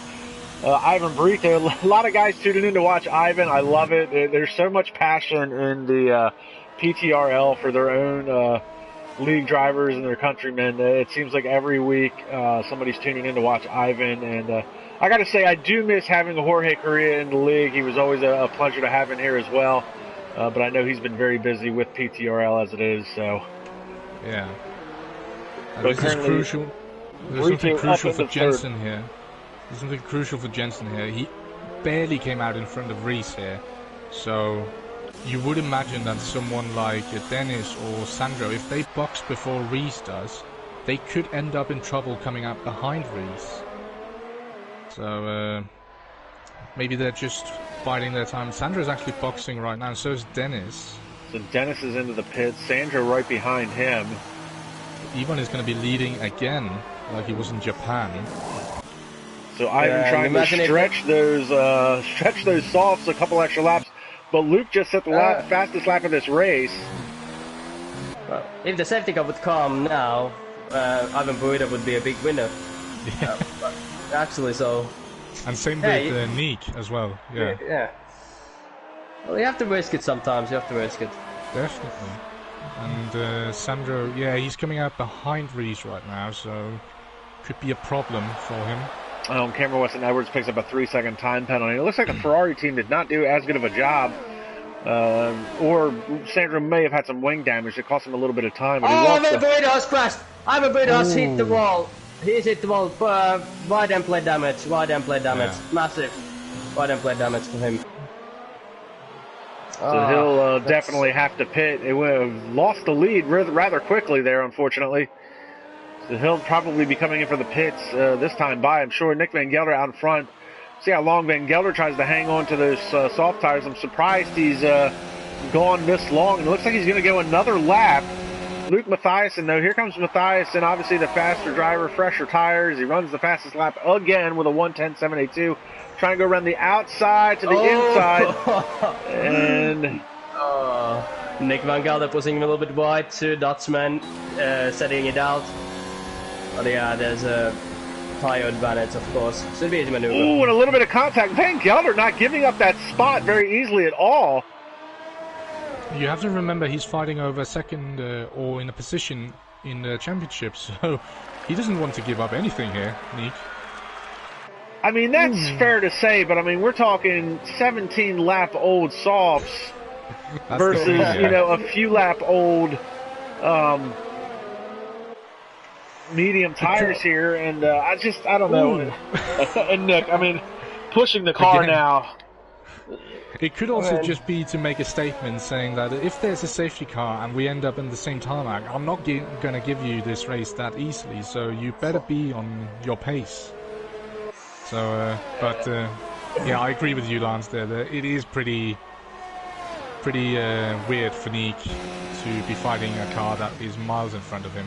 Ivan Brito. A lot of guys tuning in to watch Ivan. I love it. There's so much passion in the PTRL for their own league drivers and their countrymen. It seems like every week somebody's tuning in to watch Ivan, and I got to say, I do miss having Jorge Correa in the league. He was always a pleasure to have him here as well, but I know he's been very busy with PTRL as it is, so. Yeah. This is crucial. There's something crucial for Jensen here. There's something crucial for Jensen here. He barely came out in front of Reese here, so you would imagine that someone like Dennis or Sandro, if they box before Reese does, they could end up in trouble coming out behind Reese. So maybe they're just biding their time. Sandro's actually boxing right now, and so is Dennis. So Dennis is into the pits. Sandro right behind him. Ivan is going to be leading again, like he was in Japan. So Ivan trying to stretch those softs a couple extra laps, but Luke just set the fastest lap of this race. Well, if the safety car would come now, Ivan Buida would be a big winner. Yeah. Actually, so. And same with Nick as well. Yeah. Yeah. Well, you have to risk it sometimes. You have to risk it. Definitely. And Sandro, yeah, he's coming out behind Reese right now, so could be a problem for him. Cameron Weston Edwards picks up a 3-second time penalty. It looks like the Ferrari team did not do as good of a job, or Sandro may have had some wing damage that cost him a little bit of time. But Ivan Buida has crashed. Ivan Buida has hit the wall. He's hit the wall. Wide end plate damage. Wide end plate damage. Yeah. Massive wide end plate damage for him. So he'll definitely have to pit. It would have lost the lead rather quickly there, unfortunately. So he'll probably be coming in for the pits this time by, I'm sure. Nick Van Gelder out in front. See how long Van Gelder tries to hang on to those soft tires. I'm surprised he's gone this long. It looks like he's going to go another lap. Luke Mathiasen, though. Here comes Mathiasen, obviously the faster driver, fresher tires. He runs the fastest lap again with a 1:10.782. Trying to go around the outside to the inside. And Nick Van Gelder pushing a little bit wide to Dutchman, setting it out. But yeah, there's a tire advantage, of course. Should be easy maneuver. Ooh, and a little bit of contact. Van Gelder not giving up that spot very easily at all. You have to remember he's fighting over second or in a position in the championship, so he doesn't want to give up anything here, Nick. I mean, that's fair to say, but I mean, we're talking 17-lap-old softs versus, you know, a few lap old medium tires here, and I don't know. And Nick, I mean, pushing the car now. It could also just be to make a statement saying that if there's a safety car and we end up in the same tarmac, I'm not going to give you this race that easily, so you better be on your pace. So, yeah, I agree with you, Lance, there. It is pretty weird for Nick to be fighting a car that is miles in front of him.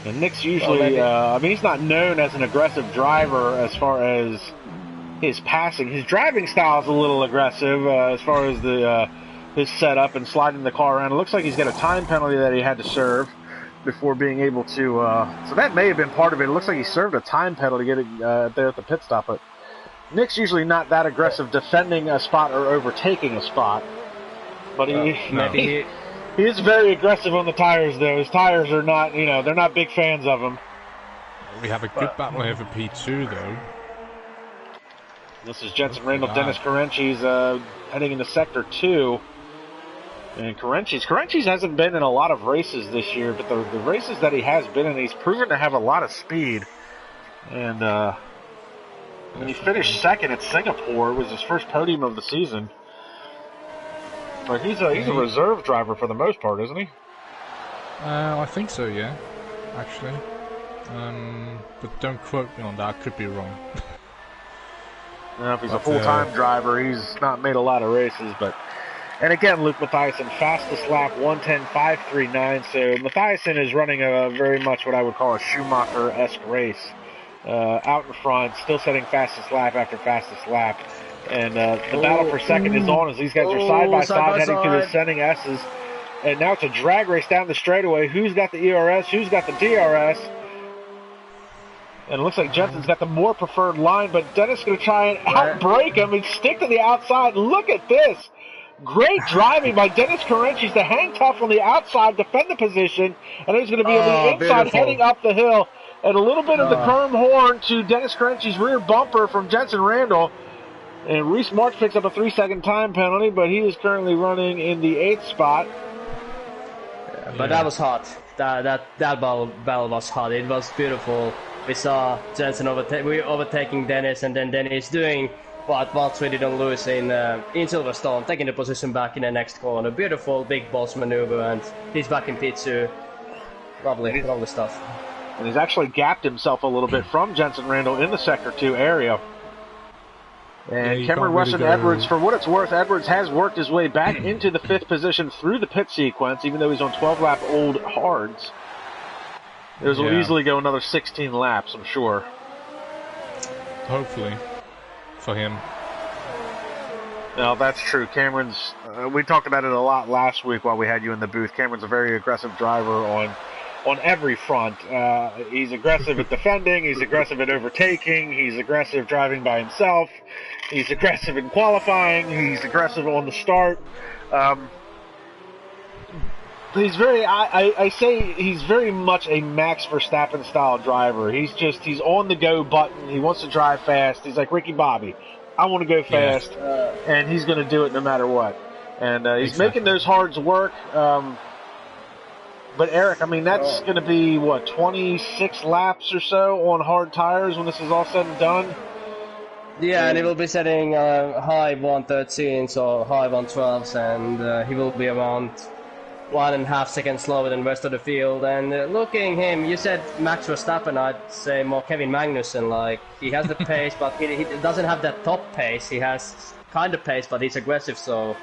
And Nick's usually, I mean, he's not known as an aggressive driver as far as his passing. His driving style is a little aggressive as far as his setup and sliding the car around. It looks like he's got a time penalty that he had to serve before being able to, so that may have been part of it. It looks like he served a time penalty getting there at the pit stop, but Nick's usually not that aggressive defending a spot or overtaking a spot. But he is very aggressive on the tires, though. His tires are not, you know, they're not big fans of him. We have a good battle here for P2, though. This is Jensen Randall, Dennis Carenchi's heading into Sector 2. And Carenchi's hasn't been in a lot of races this year, but the races that he has been in, he's proven to have a lot of speed. And when he finished second at Singapore, it was his first podium of the season. But he's a reserve driver for the most part, isn't he? I think so, yeah, actually. But don't quote me on that, I could be wrong. If he's a full-time driver, he's not made a lot of races, but... And again, Luke Mathiasen, fastest lap, 1:10.539. So Mathiasen is running a very much what I would call a Schumacher-esque race. Out in front, still setting fastest lap after fastest lap. And the battle for second is on as these guys are side-by-side heading through the ascending S's. And now it's a drag race down the straightaway. Who's got the ERS? Who's got the DRS? And it looks like Jensen's got the more preferred line, but Dennis is going to try and outbrake him and stick to the outside. Look at this. Great driving by Dennis Carenchi to hang tough on the outside, defend the position, and he's going to be on the inside heading up the hill. And a little bit of the Kerm horn to Dennis Carenchi's rear bumper from Jensen Randall. And Reese Marks picks up a 3-second time penalty, but he is currently running in the 8th spot. But that was hot. That battle was hot. It was beautiful. We saw Jensen overtaking Dennis, and then Dennis doing what Valtteri didn't lose in Silverstone, taking the position back in the next corner. Beautiful big boss maneuver, and he's back in P2. Lovely stuff. And he's actually gapped himself a little bit from Jensen Randall in the Sector 2 area. And Cameron Weston Edwards, for what it's worth, Edwards has worked his way back into the 5th position through the pit sequence, even though he's on 12-lap old hards. This will easily go another 16 laps, I'm sure. Hopefully. For him. No, that's true. Cameron's, we talked about it a lot last week while we had you in the booth. Cameron's a very aggressive driver on every front. He's aggressive at defending, he's aggressive at overtaking, he's aggressive driving by himself, he's aggressive in qualifying, he's aggressive on the start. He's very, I say he's very much a Max Verstappen style driver. He's on the go button. He wants to drive fast. He's like Ricky Bobby. I want to go fast, and he's going to do it no matter what. And he's making those hards work. But Erik, I mean, that's going to be, 26 laps or so on hard tires when this is all said and done? Yeah, and he will be setting high 113s or high 112s, and he will be around 1.5 seconds slower than the rest of the field. And looking him, you said Max Verstappen, I'd say more Kevin Magnussen. Like, he has the pace, but he doesn't have that top pace. He has kind of pace, but he's aggressive, so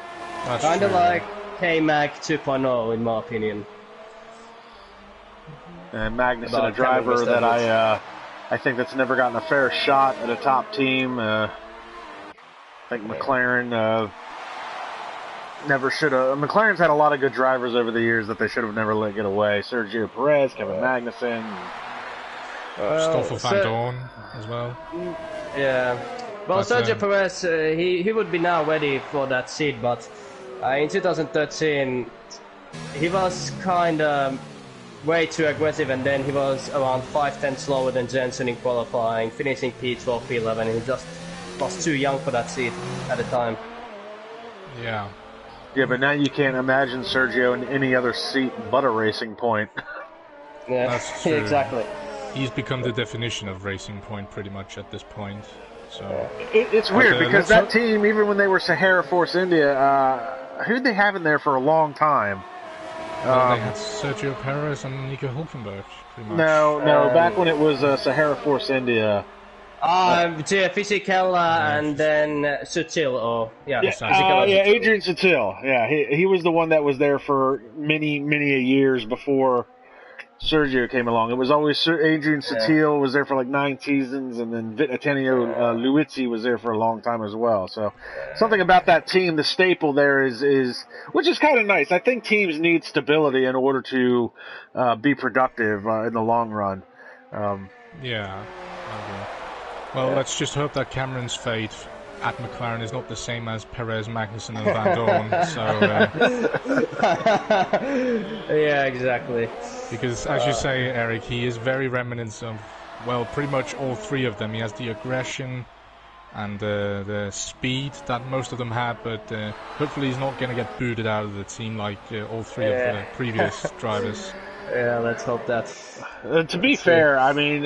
kind of like K-Mag 2.0 in my opinion. And Magnussen, a driver that I think that's never gotten a fair shot at a top team. I think McLaren never should have. McLaren's had a lot of good drivers over the years that they should have never let get away. Sergio Perez, Kevin Magnussen. Stoffel van Dorn as well. Yeah. Well, Sergio Perez, he would be now ready for that seat, but in 2013, he was kind of way too aggressive, and then he was around 5/10 slower than Jensen in qualifying, finishing P12, P11, and he just was too young for that seat at the time. Yeah. Yeah, but now you can't imagine Sergio in any other seat but a Racing Point. Yeah, that's true. Exactly. He's become the definition of Racing Point pretty much at this point. So it's weird because that team, even when they were Sahara Force India, who'd they have in there for a long time? They had Sergio Perez and Nico Hulkenberg, pretty much. No, back when it was Sahara Force India. Fisichella and then Sutil, Adrian Sutil. Yeah, he was the one that was there for many years before Sergio came along. It was always Adrian Sutil was there for like 9 seasons, and then Antonio Luizzi was there for a long time as well. So something about that team, the staple there is which is kind of nice. I think teams need stability in order to be productive in the long run. Yeah. Well, let's just hope that Cameron's fate at McLaren is not the same as Perez, Magnussen, and Van Dorn. So, yeah, exactly. Because, as you say, Erik, he is very reminiscent of, well, pretty much all 3 of them. He has the aggression and the speed that most of them had, but hopefully he's not going to get booted out of the team like all 3 of the previous drivers. Yeah, let's hope that. To be fair, I mean,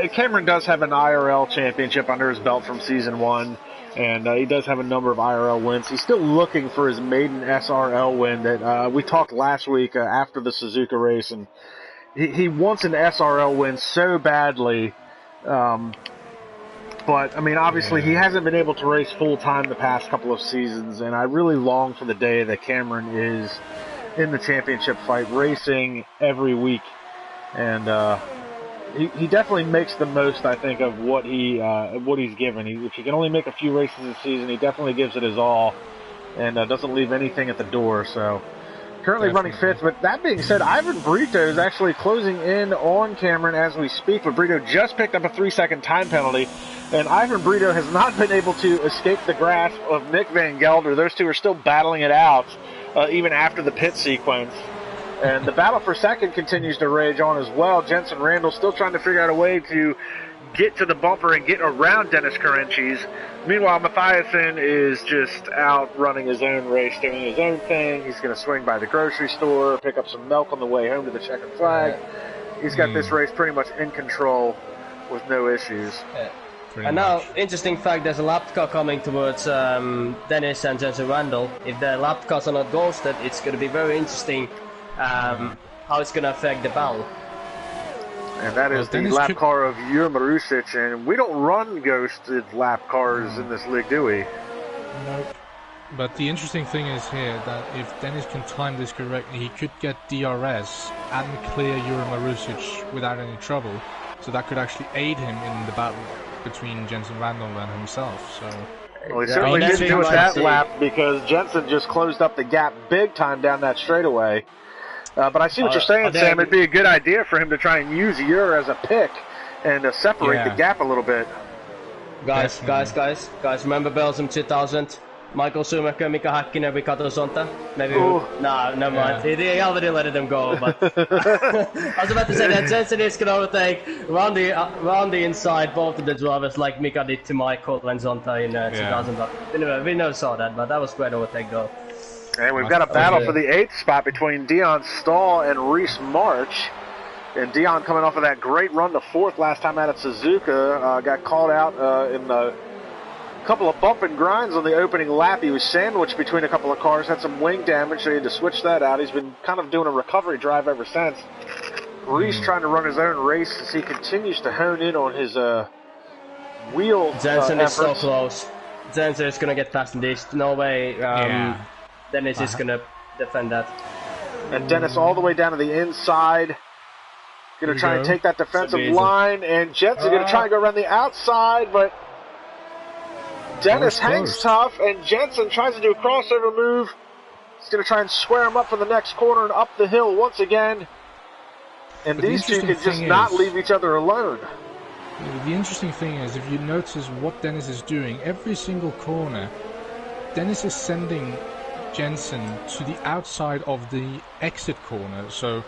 Cameron does have an IRL championship under his belt from season 1, and he does have a number of IRL wins. He's still looking for his maiden SRL win that we talked last week after the Suzuka race, and he wants an SRL win so badly. But, I mean, obviously he hasn't been able to race full-time the past couple of seasons, and I really long for the day that Cameron is in the championship fight, racing every week. And he definitely makes the most, I think, of what he's given. If he can only make a few races this season, he definitely gives it his all, and doesn't leave anything at the door. So currently running 5th. But that being said, Ivan Brito is actually closing in on Cameron as we speak. But Brito just picked up a 3-second time penalty, and Ivan Brito has not been able to escape the grasp of Nick Van Gelder. Those two are still battling it out, even after the pit sequence. And the battle for second continues to rage on as well. Jensen Randall still trying to figure out a way to get to the bumper and get around Dennis Carenchis. Meanwhile, Mathiasen is just out running his own race, doing his own thing. He's going to swing by the grocery store, pick up some milk on the way home to the checkered flag. He's got this race pretty much in control with no issues. And now, interesting fact, there's a lap car coming towards Dennis and Jensen Randall. If the lap cars are not ghosted, it's going to be very interesting how it's going to affect the battle. And that is the lap car of Jure Marusic, and we don't run ghosted lap cars in this league, do we? Nope. But the interesting thing is here that if Dennis can time this correctly, he could get DRS and clear Jure Marusic without any trouble. So that could actually aid him in the battle between Jensen Randall and himself. So well, he certainly didn't do it that lap because Jensen just closed up the gap big time down that straightaway. But I see what you're saying, Sam. It'd be a good idea for him to try and use Jure as a pick and separate the gap a little bit. Guys, remember Belgium 2000? Michael Schumacher, Mika Häkkinen, Ricardo Zonta? Maybe. No, never mind. He already let them go. But I was about to say that Jensen is going to overtake round the inside both of the drivers like Mika did to Michael and Zonta in 2000. But we never saw that, but that was great overtake though. And we've got a battle for the 8th spot between Dion Stahl and Reese March. And Dion coming off of that great run to 4th last time out at Suzuka. Got called out in the couple of bump and grinds on the opening lap. He was sandwiched between a couple of cars, had some wing damage, so he had to switch that out. He's been kind of doing a recovery drive ever since. Reese trying to run his own race as he continues to hone in on his wheel Jensen efforts. Is so close. Jensen is going to get past this. No way. Dennis is going to defend that. And Dennis all the way down to the inside. going to try and take that defensive line, and Jensen's going to try and go around the outside, but Dennis hangs tough, and Jensen tries to do a crossover move. He's going to try and square him up for the next corner and up the hill once again. And these two can just not leave each other alone. The interesting thing is, if you notice what Dennis is doing, every single corner, Dennis is sending Jensen to the outside of the exit corner. So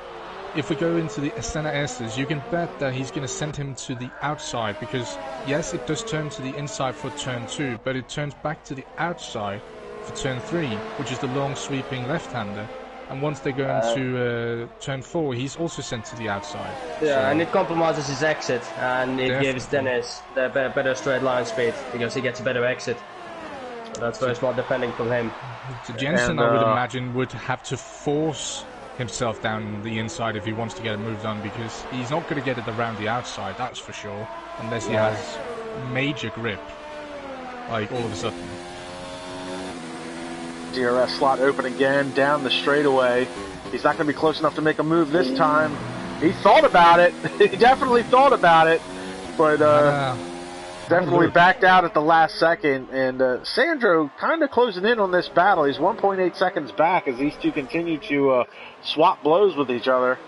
if we go into the center S's, you can bet that he's going to send him to the outside, because yes, it does turn to the inside for turn 2, but it turns back to the outside for turn 3, which is the long sweeping left-hander. And once they go into turn 4, he's also sent to the outside. Yeah, so, and it compromises his exit, and it gives Dennis the better straight line speed, because he gets a better exit. So that's very smart defending from him. So Jensen, I would imagine, would have to force himself down the inside if he wants to get a move done, because he's not going to get it around the outside, that's for sure, unless he has major grip, like all of a sudden. DRS slot open again, down the straightaway. He's not going to be close enough to make a move this time. He thought about it. He definitely thought about it, but definitely backed out at the last second. And Sandro kind of closing in on this battle. He's 1.8 seconds back as these two continue to swap blows with each other.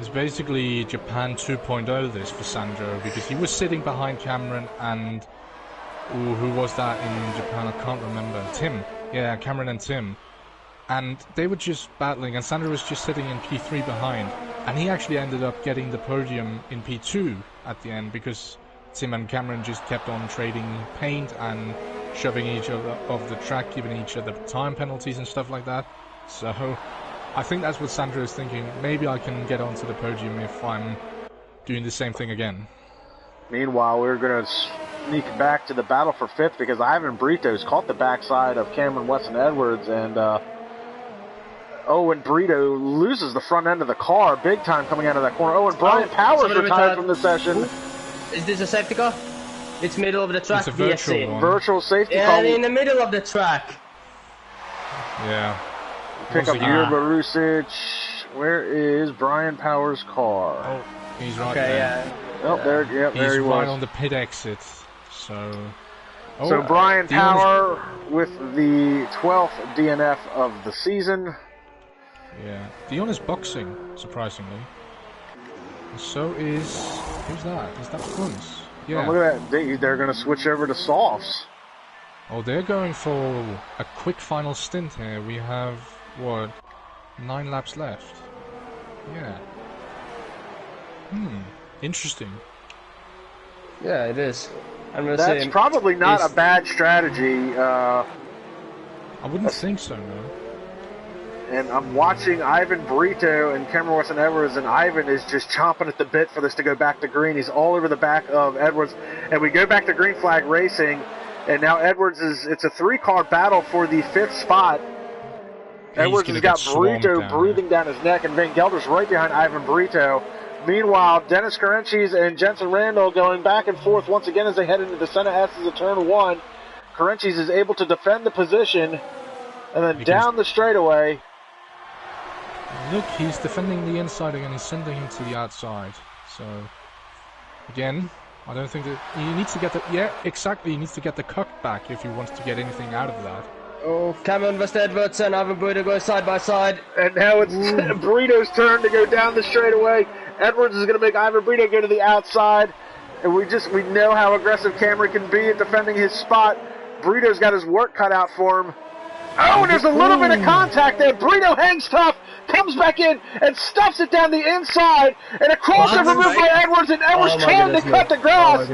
It's basically Japan 2.0 this for Sandro, because he was sitting behind Cameron and... Ooh, who was that in Japan? I can't remember. Tim. Yeah, Cameron and Tim. And they were just battling, and Sandro was just sitting in P3 behind. And he actually ended up getting the podium in P2 at the end, because Tim and Cameron just kept on trading paint and shoving each other off the track, giving each other time penalties and stuff like that. So I think that's what Sandro is thinking. Maybe I can get onto the podium if I'm doing the same thing again. Meanwhile, we're going to sneak back to the battle for 5th, because Ivan Brito's caught the backside of Cameron Weston Edwards, and Owen Brito loses the front end of the car big time coming out of that corner. Oh, and Brian Powers retired from the session. Is this a safety car? It's middle of the track. It's a virtual one. Virtual safety car. And in the middle of the track. Yeah. Pick up Yuri Barusic. Where is Brian Powers' car? Oh, he's right there. Oh, there he was. He's right on the pit exit. So Brian Power with the 12th DNF of the season. Yeah, Dion is boxing, surprisingly. So is... who's that? Is that Kunz? Yeah. Oh, look at that. They're going to switch over to softs. Oh, they're going for a quick final stint here. We have, what, 9 laps left? Yeah. Interesting. Yeah, it is. That's probably not a bad strategy. I wouldn't think so, no. And I'm watching Ivan Brito and Cameron Weston Edwards, and Ivan is just chomping at the bit for this to go back to green. He's all over the back of Edwards. And we go back to green flag racing, and now Edwards it's a 3-car battle for the 5th spot. Edwards has got Brito breathing down his neck, and Van Gelder's right behind Ivan Brito. Meanwhile, Dennis Carenchis and Jensen Randall going back and forth once again as they head into the center S's of turn 1. Carenchis is able to defend the position, and then down the straightaway. Look, he's defending the inside again. He's sending him to the outside. So, again, I don't think that he needs to get the... Yeah, exactly. He needs to get the cut back if he wants to get anything out of that. Oh, Cameron Weston Edwards and Ivan Brito go side by side. And now it's Brito's turn to go down the straightaway. Edwards is going to make Ivan Brito go to the outside. And we know how aggressive Cameron can be at defending his spot. Brito's got his work cut out for him. Oh, and there's a little bit of contact there. Brito hangs tough, comes back in, and stuffs it down the inside. And a crossover move by Edwards, and Edwards trying to cut the grass.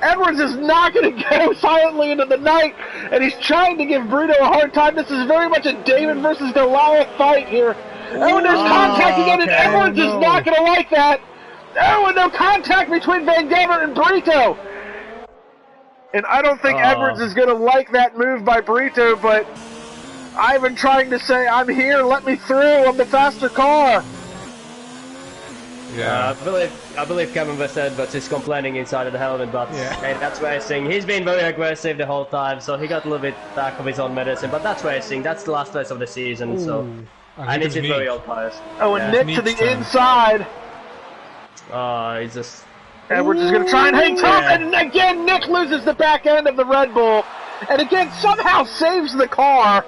Edwards is not going to go silently into the night, and he's trying to give Brito a hard time. This is very much a David versus Goliath fight here. Oh, and there's contact again, and Edwards is not going to like that. Oh, and no contact between Van Gelder and Brito. And I don't think Edwards is going to like that move by Brito, but Ivan trying to say, I'm here, let me through, I'm the faster car. Yeah, I believe Cameron Weston Edwards is complaining inside of the helmet, but hey, that's racing. He's been very aggressive the whole time, so he got a little bit back of his own medicine, but that's racing. That's the last race of the season, so... And it's very old tires. Oh, and Nick to the inside. He's just... Edwards is going to try and hang tough, and again, Nick loses the back end of the Red Bull, and again, somehow saves the car.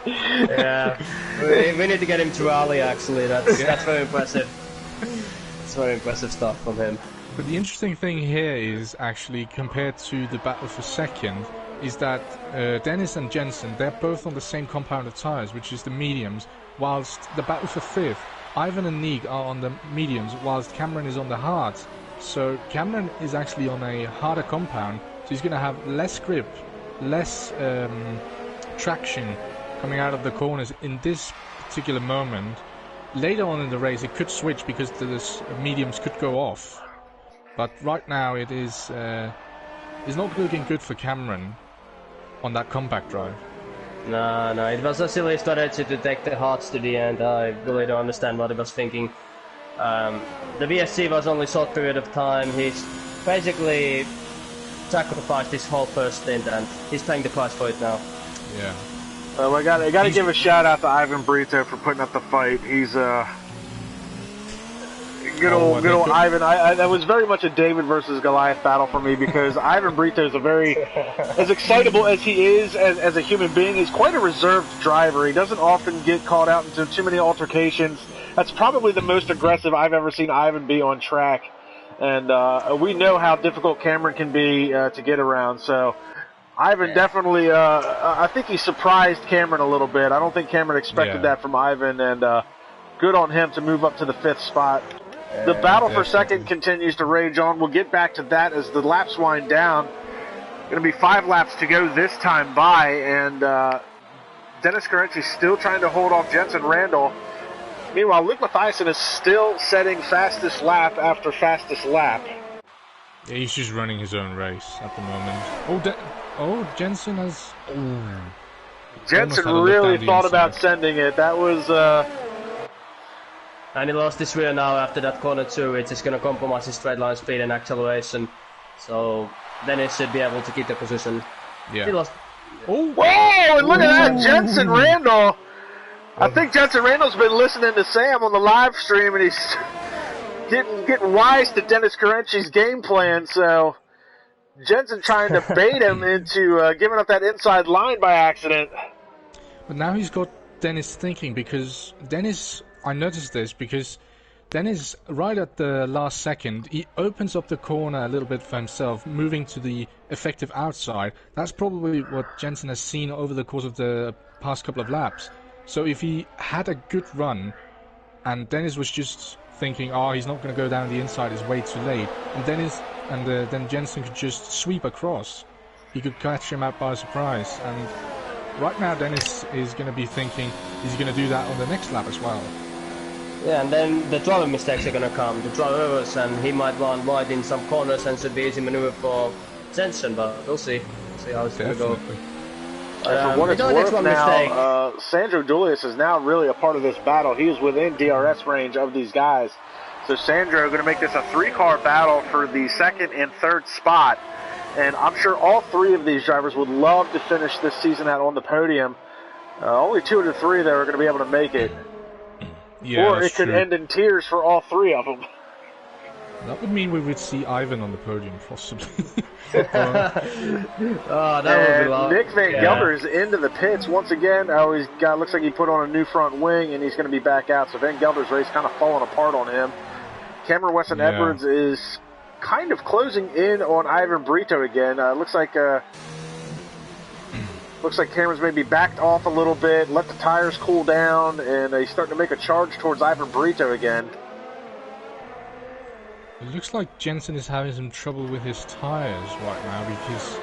Yeah, we need to get him to rally, actually. That's very impressive. It's very impressive stuff from him. But the interesting thing here is, actually, compared to the battle for second, is that Dennis and Jensen, they're both on the same compound of tyres, which is the mediums, whilst the battle for fifth, Ivan and Nick are on the mediums, whilst Cameron is on the hards. So Cameron is actually on a harder compound, so he's going to have less grip, less traction coming out of the corners in this particular moment. Later on in the race, it could switch because the mediums could go off. But right now, it is not looking good for Cameron on that compact drive. No, it was a silly strategy to take the hards to the end. I really don't understand what he was thinking. The VSC was only a short period of time. He's basically sacrificed his whole first stint, and he's paying the price for it now. Yeah. Well, I got to give a shout out to Ivan Brito for putting up the fight. He's good old Ivan. That was very much a David versus Goliath battle for me, because Ivan Brito is as excitable as he is as a human being. He's quite a reserved driver. He doesn't often get caught out into too many altercations. That's probably the most aggressive I've ever seen Ivan be on track. And we know how difficult Cameron can be to get around. So Ivan definitely, I think he surprised Cameron a little bit. I don't think Cameron expected that from Ivan, and good on him to move up to the 5th spot. The battle for second continues to rage on. We'll get back to that as the laps wind down. Going to be 5 laps to go this time by, and Dennis Carenci's still trying to hold off Jensen Randall. Meanwhile, Luke Mathiasen is still setting fastest lap after fastest lap. Yeah, he's just running his own race at the moment. Jensen has... Jensen really thought about sending it. That was... And he lost his rear now after that corner too. It's just going to compromise his straight line speed and acceleration. So Dennis should be able to keep the position. Yeah. He lost... Whoa! And look at that, Jensen Randall. I think Jensen Randall's been listening to Sam on the live stream, and he's getting wise to Dennis Carenci's game plan. So Jensen trying to bait him into giving up that inside line by accident. But now he's got Dennis thinking, because Dennis... I noticed this because Dennis, right at the last second, he opens up the corner a little bit for himself, moving to the effective outside. That's probably what Jensen has seen over the course of the past couple of laps. So if he had a good run, and Dennis was just thinking, he's not going to go down the inside, it's way too late, and then Jensen could just sweep across. He could catch him out by surprise, and right now Dennis is going to be thinking he's going to do that on the next lap as well. Yeah, and then the driving mistakes are going to come. The drivers, and he might run wide in some corners and should be easy maneuver for Jensen, but we'll see. We'll see how it's going to go. For what it's worth now, Sandro Julius is now really a part of this battle. He is within DRS range of these guys. So Sandro going to make this a 3-car battle for the 2nd and 3rd spot. And I'm sure all 3 of these drivers would love to finish this season out on the podium. Only 2 of the 3 that are going to be able to make it. Yeah, or it could end in tears for all 3 of them. That would mean we would see Ivan on the podium, possibly. That would be long. Nick Van Gelder is into the pits once again. Looks like he put on a new front wing, and he's going to be back out. So Van Gelder's race kind of falling apart on him. Cameron Weston Edwards is kind of closing in on Ivan Brito again. Looks like Cameron's maybe backed off a little bit, let the tires cool down, and he's starting to make a charge towards Ivan Brito again. It looks like Jensen is having some trouble with his tires right now, because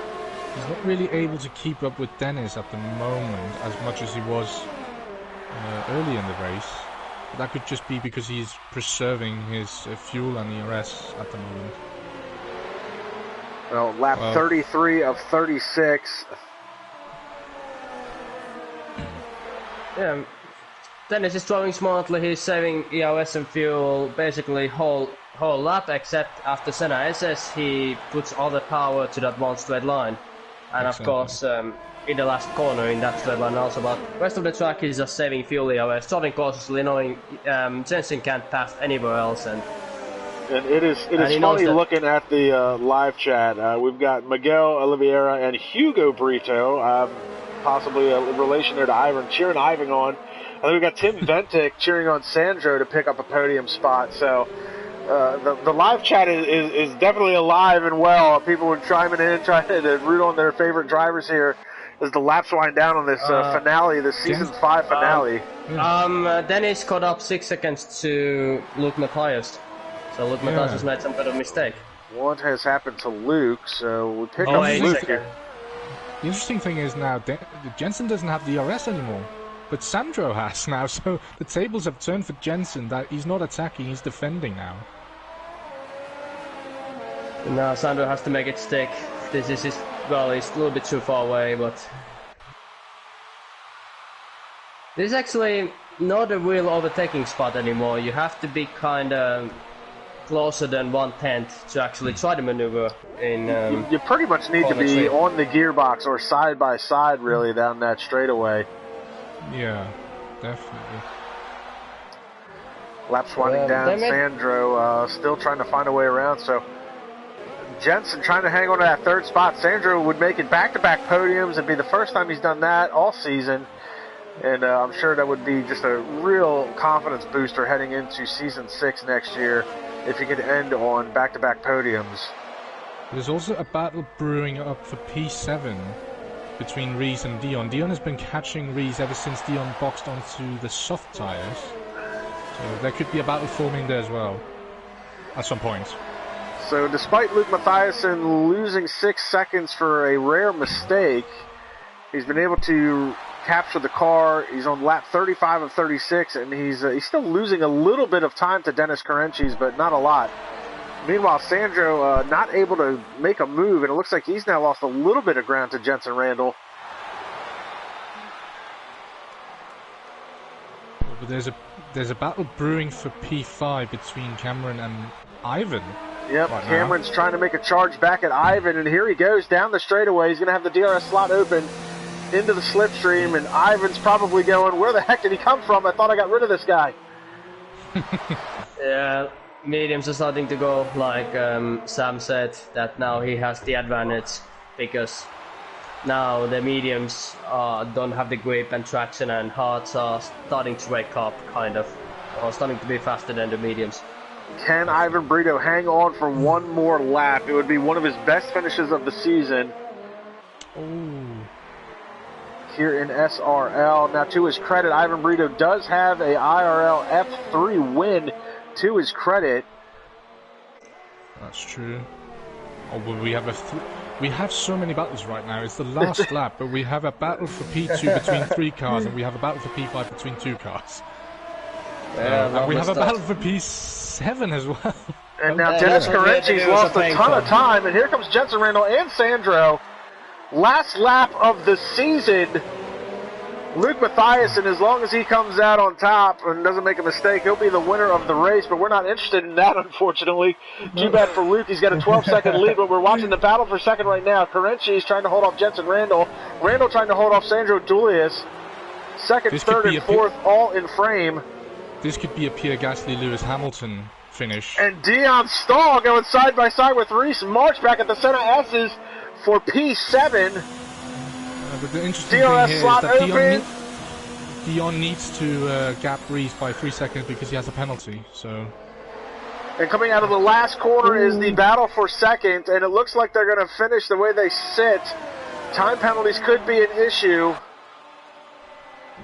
he's not really able to keep up with Dennis at the moment as much as he was early in the race. But that could just be because he's preserving his fuel and ERS at the moment. Well, lap 33 of 36. Yeah, Dennis is driving smartly. He's saving ERS and fuel basically whole lap, except after Senna SS he puts all the power to that one straight line, and of course in the last corner in that straight line also. But the rest of the track is just saving fuel ERS, starting cautiously, knowing Jensen can't pass anywhere else, and And it is funny looking at the live chat. We've got Miguel Oliveira and Hugo Brito, possibly a relation there to Ivan, cheering Ivan on. And then we've got Tim Ventic cheering on Sandro to pick up a podium spot. So the live chat is definitely alive and well. People are chiming in, trying to root on their favorite drivers here as the laps wind down on this finale, the season 5 finale. Dennis caught up 6 seconds to Luke Matthias. So Luke Matthias has made some kind of mistake. What has happened to Luke? So we pick up Luke here. The interesting thing is now Jensen doesn't have DRS anymore, but Sandro has now. So the tables have turned for Jensen. That he's not attacking, he's defending now. Now Sandro has to make it stick. This is his. Well, he's a little bit too far away, but this is actually not a real overtaking spot anymore. You have to be kind of closer than 1/10 to actually try to maneuver in. You pretty much need to be on the gearbox or side by side, really, down that straightaway. Yeah, definitely. Laps winding down. Sandro still trying to find a way around. So Jensen trying to hang on to that third spot. Sandro would make it back-to-back podiums. It'd be the first time he's done that all season. And I'm sure that would be just a real confidence booster heading into Season 6 next year if he could end on back-to-back podiums. There's also a battle brewing up for P7 between Rees and Dion. Dion has been catching Rees ever since Dion boxed onto the soft tyres. So there could be a battle forming there as well at some point. So despite Luke Mathiasen losing 6 seconds for a rare mistake, he's been able to capture the car. He's on lap 35 of 36, and he's still losing a little bit of time to Dennis Carenchis, but not a lot. Meanwhile, Sandro not able to make a move, and it looks like he's now lost a little bit of ground to Jensen Randall. But there's a battle brewing for P5 between Cameron and Ivan. Yep, right, Cameron's trying to make a charge back at Ivan, and here he goes down the straightaway. He's going to have the DRS slot open into the slipstream, and Ivan's probably going, where the heck did he come from? I thought I got rid of this guy. Yeah, mediums are starting to go, like Sam said, that now he has the advantage, because now the mediums don't have the grip and traction, and hards are starting to wake up, kind of, or starting to be faster than the mediums. Can Ivan Brito hang on for one more lap? It would be one of his best finishes of the season. Ooh. Here in SRL. Now, to his credit, Ivan Brito does have a IRL F3 win to his credit. That's true. Oh, well, we have so many battles right now. It's the last lap, but we have a battle for P2 between 3 cars, and we have a battle for P5 between 2 cars. And we have a battle for P7 as well. And now Dennis Carenchis lost a ton of time, and here comes Jensen Randall and Sandro. Last lap of the season. Luke Mathiasen, as long as he comes out on top and doesn't make a mistake, he'll be the winner of the race, but we're not interested in that, unfortunately. Too bad for Luke. He's got a 12-second lead, but we're watching the battle for second right now. Carenchis trying to hold off Jensen Randall. Randall trying to hold off Sandro Dulius. Second, third, and fourth all in frame. This could be a Pierre Gasly, Lewis Hamilton finish. And Dion Stahl going side by side with Reese March back at the center S's for P7. But the interesting DRS thing here slot is that open. Dion needs to gap Reese by 3 seconds because he has a penalty. So. And coming out of the last corner is the battle for second, and it looks like they're going to finish the way they sit. Time penalties could be an issue.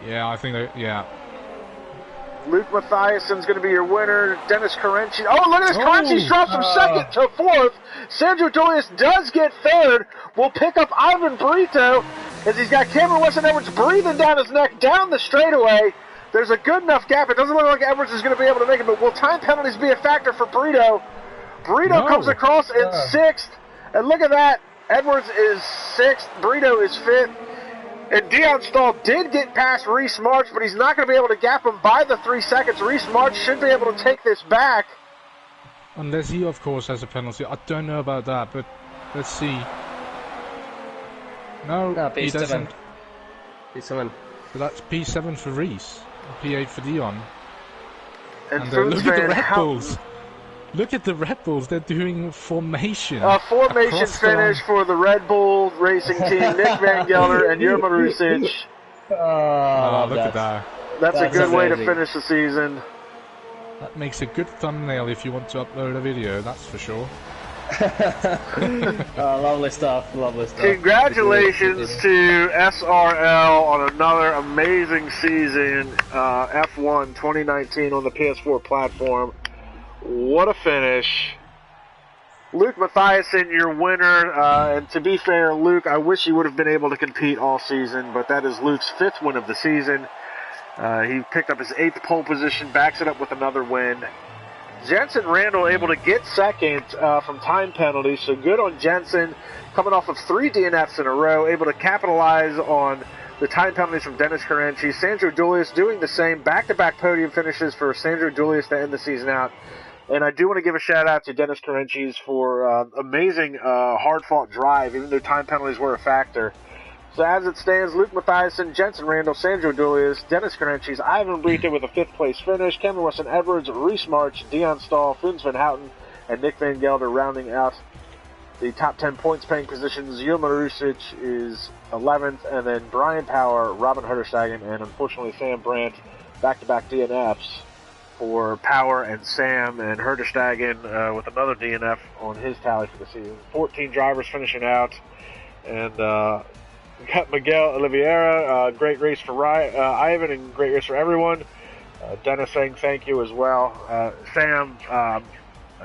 Yeah, I think that, yeah. Luke Mathiasen's going to be your winner. Dennis Carenchis. Oh, look at this. Carenchis drops from second to fourth. Sandro Dulius does get third. We'll pick up Ivan Brito as he's got Cameron Weston Edwards breathing down his neck down the straightaway. There's a good enough gap. It doesn't look like Edwards is going to be able to make it, but will time penalties be a factor for Brito? Brito comes across in sixth. And look at that. Edwards is sixth. Brito is fifth. And Dion Stahl did get past Reese March, but he's not going to be able to gap him by the 3 seconds. Reese March should be able to take this back. Unless he, of course, has a penalty. I don't know about that, but let's see. No, he doesn't. P7. So that's P7 for Reese, P8 for Dion. And look at the Red Bulls. Look at the Red Bulls. They're doing formation. A formation finish for the Red Bull Racing Team. Nick Van Gelder and Jurma Rusic. Oh, look at that. That's a good way to finish the season. That makes a good thumbnail if you want to upload a video, that's for sure. Lovely stuff, lovely stuff. Congratulations to SRL on another amazing season, F1 2019 on the PS4 platform. What a finish. Luke Mathiasen, your winner, and to be fair, Luke, I wish he would have been able to compete all season, but that is Luke's 5th win of the season. He picked up his 8th pole position, backs it up with another win. Jensen Randall able to get second from time penalties, so good on Jensen, coming off of 3 DNFs in a row, able to capitalize on the time penalties from Dennis Carenci. Sandro Julius doing the same, back-to-back podium finishes for Sandro Julius to end the season out. And I do want to give a shout-out to Dennis Carenci for amazing hard-fought drive, even though time penalties were a factor. So as it stands, Luke Mathiasen, Jensen Randall, Sandro Julius, Dennis Carenci, Ivan Brito with a 5th place finish, Cameron Weston Edwards, Reese March, Dion Stahl, Funes Van Houten, and Nick Van Gelder rounding out the top 10 points paying positions. Jurma Rusic is 11th, and then Brian Power, Robin Herterstagen, and unfortunately Sam Brandt, back-to-back DNFs for Power and Sam, and Herterstagen with another DNF on his tally for the season. 14 drivers finishing out, and got Miguel Oliveira, great race for Ivan, and great race for everyone. Dennis saying thank you as well. Sam, I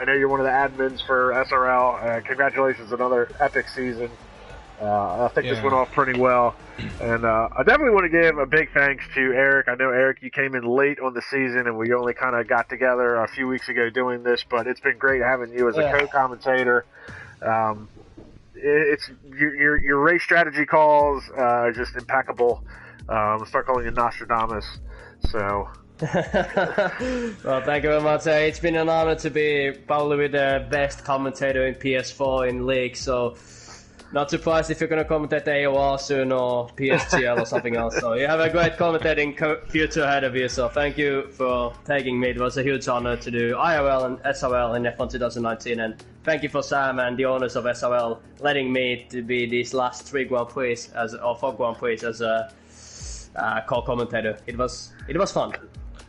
know you're one of the admins for SRL. Congratulations, another epic season. I think this went off pretty well. And I definitely want to give a big thanks to Erik. I know, Erik, you came in late on the season, and we only kind of got together a few weeks ago doing this, but it's been great having you as a co-commentator. It's your race strategy calls are just impeccable. Start calling you Nostradamus. So. Well, thank you very much. It's been an honor to be probably with the best commentator in PS4 in League. So, not surprised if you're going to commentate AOR soon or PSGL or something else. So, you have a great commentating future ahead of you. So, thank you for taking me. It was a huge honor to do IRL and SRL in F1 2019, and thank you for Sam and the owners of SRL letting me to be these last 4 Grand Prix as a co-commentator. It was fun.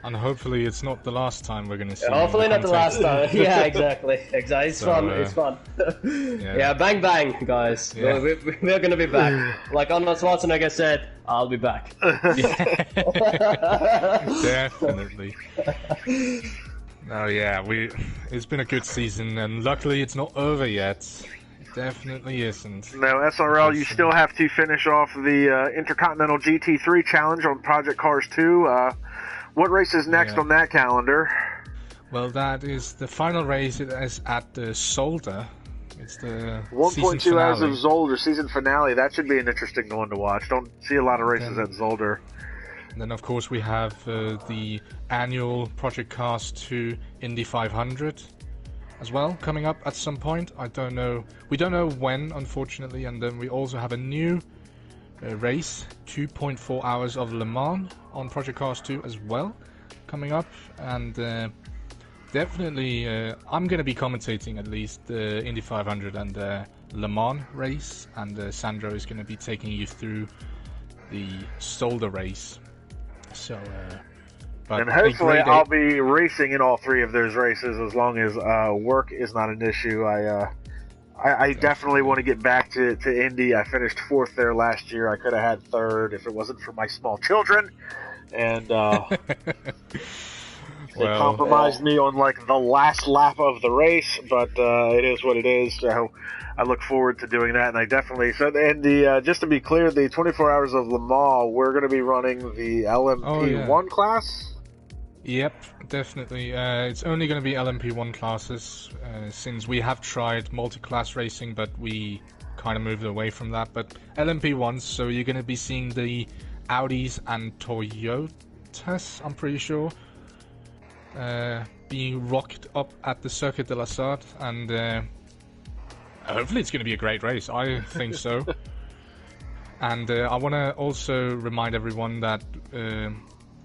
And hopefully it's not the last time we're going to see. Hopefully not the last time. Yeah, exactly. It's fun. It's fun. Yeah, bang bang, guys. Yeah. We're going to be back. Like Arnold Schwarzenegger said, I'll be back. Definitely. Oh yeah, it's been a good season, and luckily it's not over yet. It definitely isn't. No, SRL, you still have to finish off the Intercontinental GT3 Challenge on Project Cars 2. What race is next on that calendar? Well, that is the final race. It is at the Zolder. It's the 1.2 hours of Zolder season finale. That should be an interesting one to watch. Don't see a lot of races at Zolder. And then, of course, we have the annual Project Cars 2 Indy 500 as well, coming up at some point. I don't know. We don't know when, unfortunately. And then we also have a new race, 2.4 hours of Le Mans on Project Cars 2 as well, coming up. And definitely, I'm going to be commentating at least the Indy 500 and the Le Mans race. And Sandro is going to be taking you through the Zolder race. So, and hopefully I'll be racing in all 3 of those races as long as work is not an issue. I definitely want to get back to Indy. I finished 4th there last year. I could have had 3rd if it wasn't for my small children. And they compromised me on like the last lap of the race, but it is what it is. So I look forward to doing that, and I definitely just to be clear, the 24 hours of Le Mans, we're going to be running the LMP1 class. Yep, definitely. It's only going to be LMP1 classes, since we have tried multi-class racing, but we kind of moved away from that. But LMP1s, so you're going to be seeing the Audis and Toyotas, I'm pretty sure, being rocked up at the Circuit de la Sarthe, and hopefully it's going to be a great race. I think so. And I want to also remind everyone that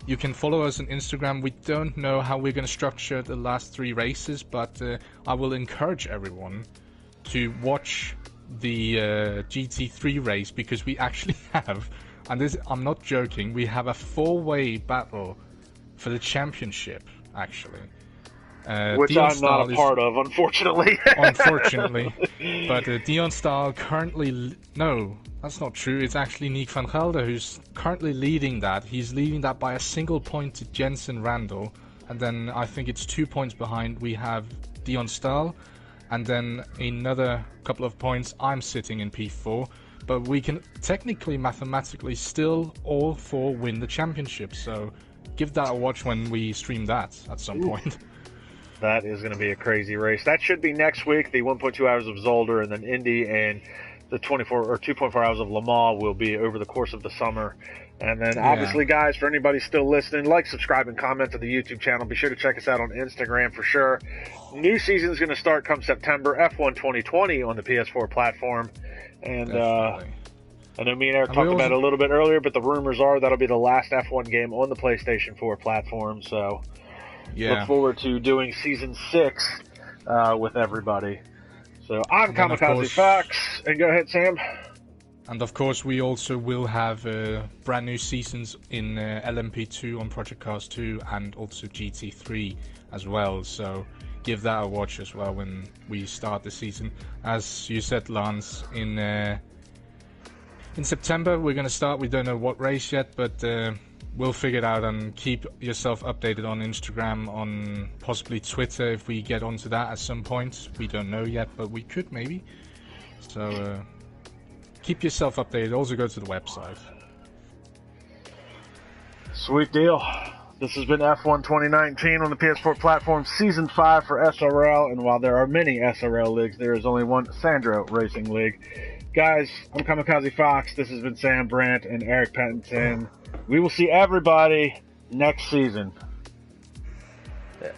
you can follow us on Instagram. We don't know how we're going to structure the last 3 races, but I will encourage everyone to watch the GT3 race, because we actually have, and this, I'm not joking, we have a 4-way battle for the championship, actually. Which I'm not a part of, unfortunately. Unfortunately. But Dion Stahl currently... No, that's not true. It's actually Nick van Gelder who's currently leading that. He's leading that by a single point to Jensen Randall. And then I think it's 2 points behind. We have Dion Stahl. And then another couple of points. I'm sitting in P4. But we can technically, mathematically, still all 4 win the championship. So give that a watch when we stream that at some point. That is going to be a crazy race. That should be next week. The 1.2 hours of Zolder, and then Indy, and the 2.4 hours of Le Mans will be over the course of the summer. And then, obviously, guys, for anybody still listening, like, subscribe, and comment to the YouTube channel. Be sure to check us out on Instagram for sure. New season is going to start come September. F1 2020 on the PS4 platform. And I know me and Eric talked about it a little bit earlier, but the rumors are that'll be the last F1 game on the PlayStation 4 platform. So look forward to doing Season 6 with everybody. So I'm KAMIKAZE-FOX. And go ahead, Sam. And of course, we also will have brand new seasons in LMP2 on Project Cars 2 and also GT3 as well. So give that a watch as well when we start the season. As you said, Lance, in September we're going to start. We don't know what race yet, but we'll figure it out, and keep yourself updated on Instagram, on possibly Twitter if we get onto that at some point. We don't know yet, but we could maybe. So keep yourself updated. Also go to the website. Sweet deal. This has been F1 2019 on the PS4 platform, Season 5 for SRL. And while there are many SRL leagues, there is only one Sandro Racing League. Guys, I'm KAMIKAZE-FOX. This has been Sam Brandt and Erik Penninton. We will see everybody next season. Yeah.